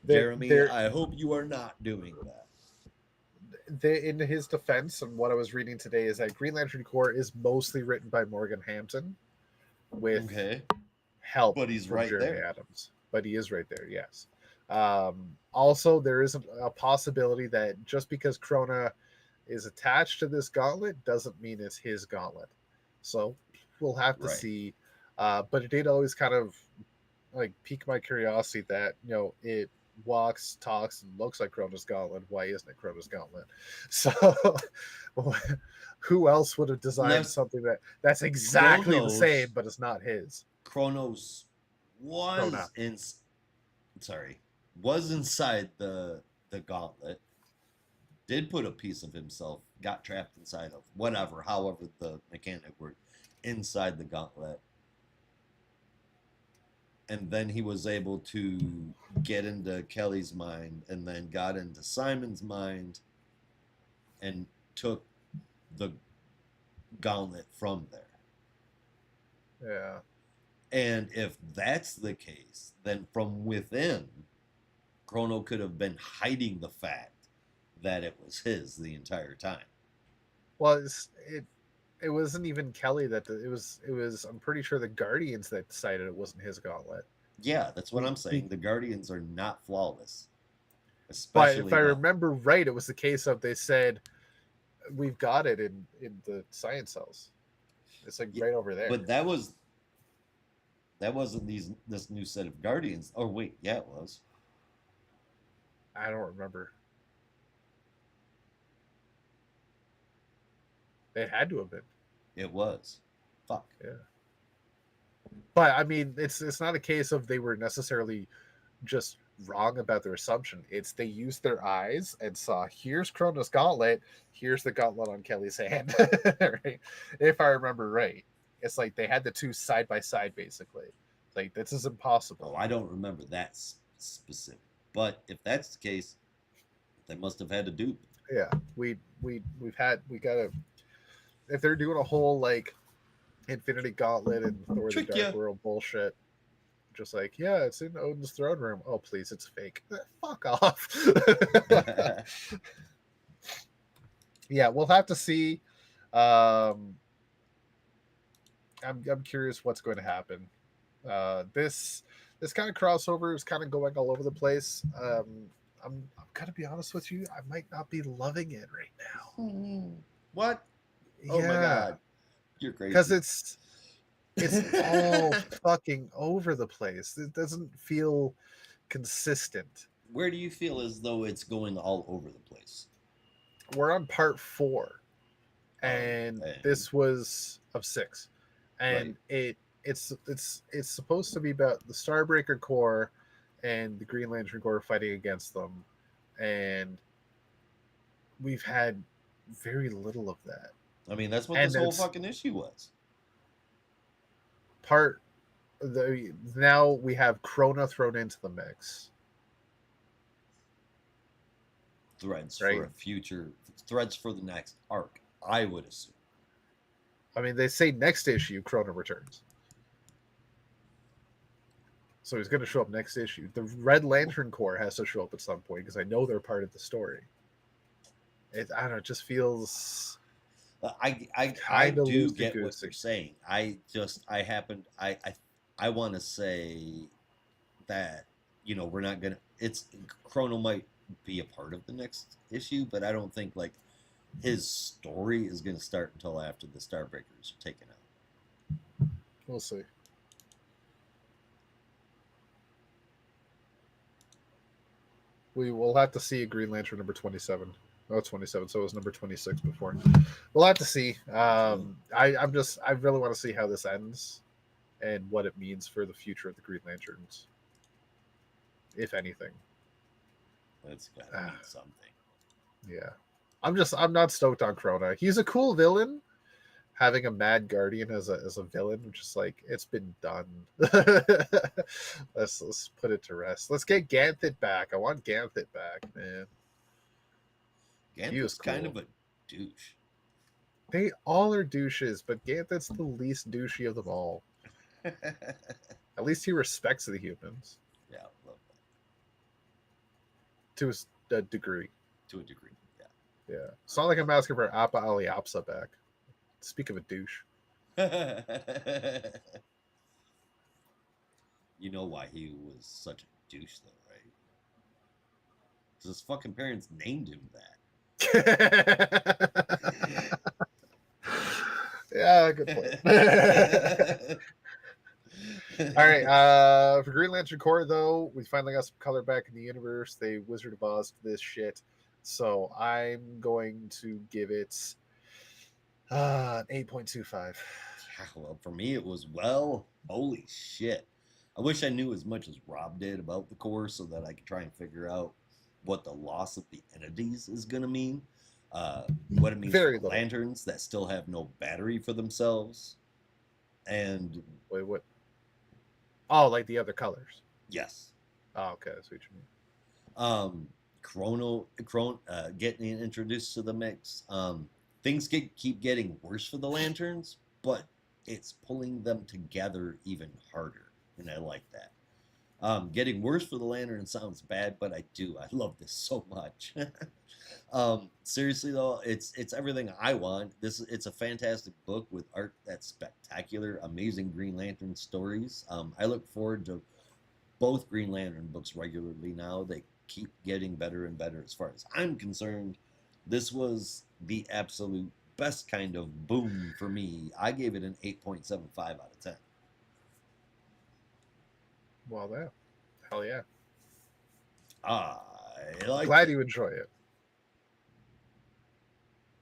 Jeremy, There, I hope you are not doing that. in his defense, and what I was reading today is that Green Lantern Corps is mostly written by Morgan Hampton, with Okay, help but he's from right Jeremy there. Adams. But he is right there, yes. Also, there is a possibility that just because Krona is attached to this gauntlet doesn't mean it's his gauntlet. So we'll have to Right. see. But it did always kind of like pique my curiosity that it walks, talks, and looks like Krona's gauntlet. Why isn't it Krona's gauntlet? So who else would have designed Unless something that's exactly the same Kronos, but it's not his? Kronos Krona. was in. Sorry, was inside the gauntlet. Did put a piece of himself, got trapped inside of whatever, however the mechanic worked, inside the gauntlet. And then he was able to get into Kelly's mind, and then got into Simon's mind and took the gauntlet from there. Yeah. And if that's the case, then from within, Chrono could have been hiding the fact that it was his the entire time. Well, it wasn't even Kelly it was. I'm pretty sure the Guardians that decided it wasn't his gauntlet. Yeah, that's what I'm Be- saying. The Guardians are not flawless, But if especially I now. remember right, it was the case of they said we've got it in the science cells. It's like Yeah, right over there. but that wasn't this new set of Guardians. Oh wait, yeah, it was. I don't remember. It had to have been. It was. Fuck. Yeah. But I mean, it's not a case of they were necessarily just wrong about their assumption. It's they used their eyes and saw here's Kronos gauntlet, here's the gauntlet on Kelly's hand. Right? If I remember right. It's like they had the two side by side basically. Like this is Oh, impossible. I don't remember that specific. But if that's the case, they must have had a dupe. Yeah. We gotta, if they're doing a whole like Infinity Gauntlet and Thor the Trick Dark ya. World bullshit. Just like, yeah, it's in Odin's throne room. Oh, please, it's fake. Fuck off. Yeah, we'll have to see. Um, I'm curious what's going to happen. This kind of crossover is kind of going all over the place. I'm gonna be honest with you. I might not be loving it right now. What? Oh my Yeah, god. You're crazy. because it's all fucking over the place. It doesn't feel consistent. Where do you feel as though it's going all over the place? We're on part 4, and and- this was of 6, and it's supposed to be about the Starbreaker Corps and the Green Lantern Corps fighting against them, and we've had very little of that. I mean, that's what And this whole it's fucking issue was. part now we have Krona thrown into the mix, Threads right? for a future, threads for the next arc, I would assume. I mean, they say next issue Krona returns, so he's going to show up next issue. The Red Lantern Corps has to show up at some point because I know they're part of the story. I don't know, it just feels I kind of do loosey get what goosey. you're saying. I want to say that we're not gonna. It's Chrono might be a part of the next issue, but I don't think like his story is gonna start until after the Starbreakers are taken out. We'll see. We will have to see Green Lantern number 27. Oh, 27. So it was number 26 before. We'll have to see. I really want to see how this ends and what it means for the future of the Green Lanterns, if anything. That's gotta mean something. Yeah. I'm not stoked on Krona. He's a cool villain. Having a Mad Guardian as a villain, which is like it's been done. let's put it to rest. Let's get Ganthet back. I want Ganthet back, man. He was Ganthet's cool. kind of a douche. They all are douches, but Ganthet's the least douchey of them all. At least he respects the humans. Yeah, love that. To a degree. To a degree, yeah. Yeah. It's not like I'm asking for Appa Ali Apsa back. Speak of a douche. You know why he was such a douche, though, right? Because his fucking parents named him that. Yeah, good point. All right, for Green Lantern Corps, though, we finally got some color back in the universe. They Wizard of Oz this shit. So I'm going to give it an 8.25. Well, for me, it was, holy shit. I wish I knew as much as Rob did about the Corps so that I could try and figure out what the loss of the entities is going to mean. What it means Very for the little. lanterns that still have no battery for themselves. And Wait, what? Oh, like the other colors. yes. Oh, okay, that's what you mean. Chrono getting introduced to the mix. Things keep getting worse for the lanterns, but it's pulling them together even harder, and I like that. Getting worse for the lantern sounds bad, but I love this so much. Seriously though, it's everything I want. It's a fantastic book with art that's spectacular, amazing Green Lantern stories. I look forward to both Green Lantern books regularly now. They keep getting better and better as far as I'm concerned. This was the absolute best kind of boom for me. I gave it an 8.75 out of 10. Well, yeah. Hell yeah. I like Glad it. you enjoy it.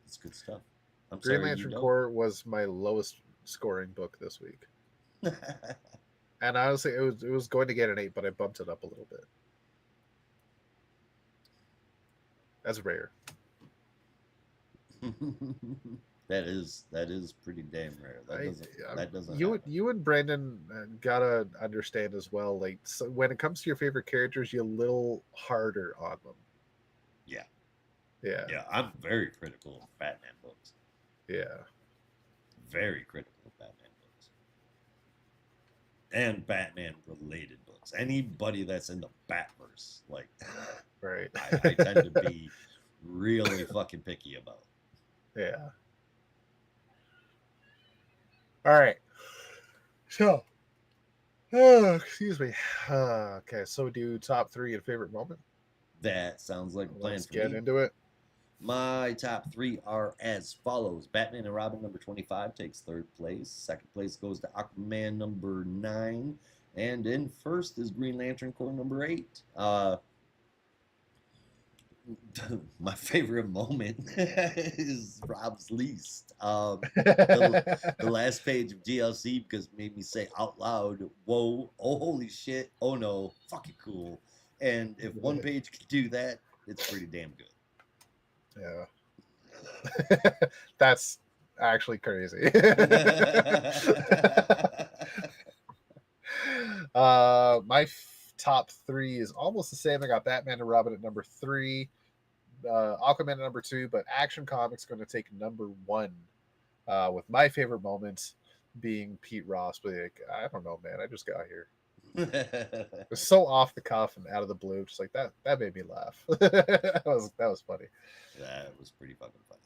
It's good stuff. I'm Green sorry Lantern you Corps was my lowest scoring book this week. And honestly, it was going to get an 8, but I bumped it up a little bit. That's rare. That is pretty damn rare. That doesn't You happen. you and Brandon gotta understand as well. Like so when it comes to your favorite characters, you're a little harder on them. Yeah. Yeah. Yeah, I'm very critical of Batman books. Yeah. Very critical of Batman books. And Batman related books. Anybody that's in the Batverse, like Right. I tend to be really fucking picky about. Yeah. All right. So, excuse me. Okay, so do top 3 and favorite moment. That sounds like a plan Let's for get me. into it. My top 3 are as follows. Batman and Robin number 25 takes third place. Second place goes to Aquaman number 9. And in first is Green Lantern Corps number 8. My favorite moment is Rob's least. The last page of DLC because it made me say out loud, whoa, oh, holy shit, oh no, fucking cool. And if one page can do that, it's pretty damn good. Yeah. That's actually crazy. My top three is almost the same. I got Batman and Robin at number three, Aquaman at number two, but Action Comics going to take number one, with my favorite moments being Pete Ross. But like, I don't know, man. I just got here. It was so off the cuff and out of the blue, just like that. That made me laugh. That was funny. That was pretty fucking funny.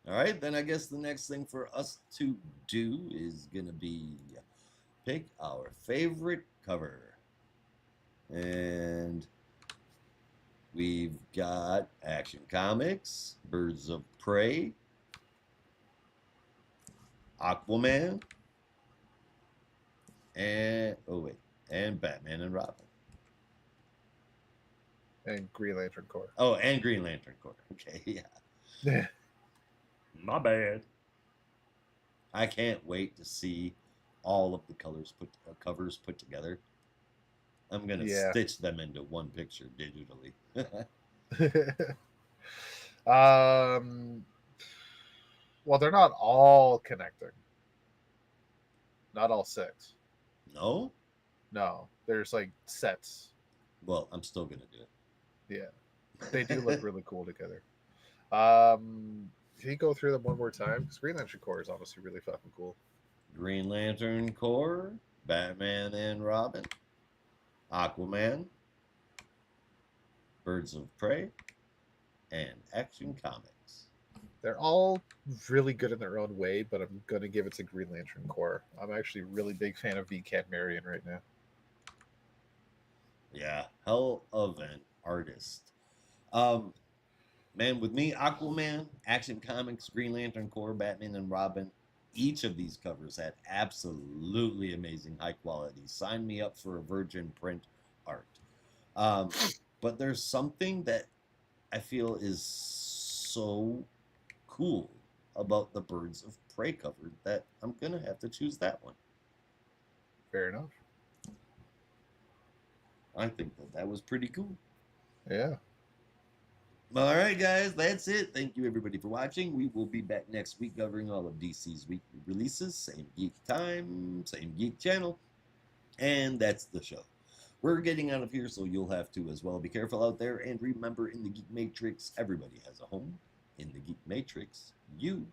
All right, then I guess the next thing for us to do is gonna be pick our favorite cover, and we've got Action Comics, Birds of Prey, Aquaman, and and Batman and Robin. And Green Lantern Corps. Oh, and Green Lantern Corps. Okay, yeah. My bad. I can't wait to see all of the covers put together. I'm gonna stitch them into one picture digitally. Well, they're not all connecting. Not all six. No? No, there's like sets. Well, I'm still gonna do it. Yeah, they do look really cool together. Can you go through them one more time? Because Green Lantern Corps is honestly really fucking cool. Green Lantern Corps, Batman and Robin, Aquaman, Birds of Prey, and Action Comics. They're all really good in their own way, but I'm going to give it to Green Lantern Corps. I'm actually a really big fan of V. Cat Marion right now. Yeah, hell of an artist. Man, with me, Aquaman, Action Comics, Green Lantern Corps, Batman and Robin, each of these covers had absolutely amazing high quality. Sign me up for a virgin print art. But there's something that I feel is so cool about the Birds of Prey cover that I'm going to have to choose that one. Fair enough. I think that was pretty cool. Yeah. All right, guys, that's it. Thank you, everybody, for watching. We will be back next week covering all of DC's weekly releases. Same Geek time, same Geek channel. And that's the show. We're getting out of here, so you'll have to as well. Be careful out there. And remember, in the Geek Matrix, everybody has a home. In the Geek Matrix, you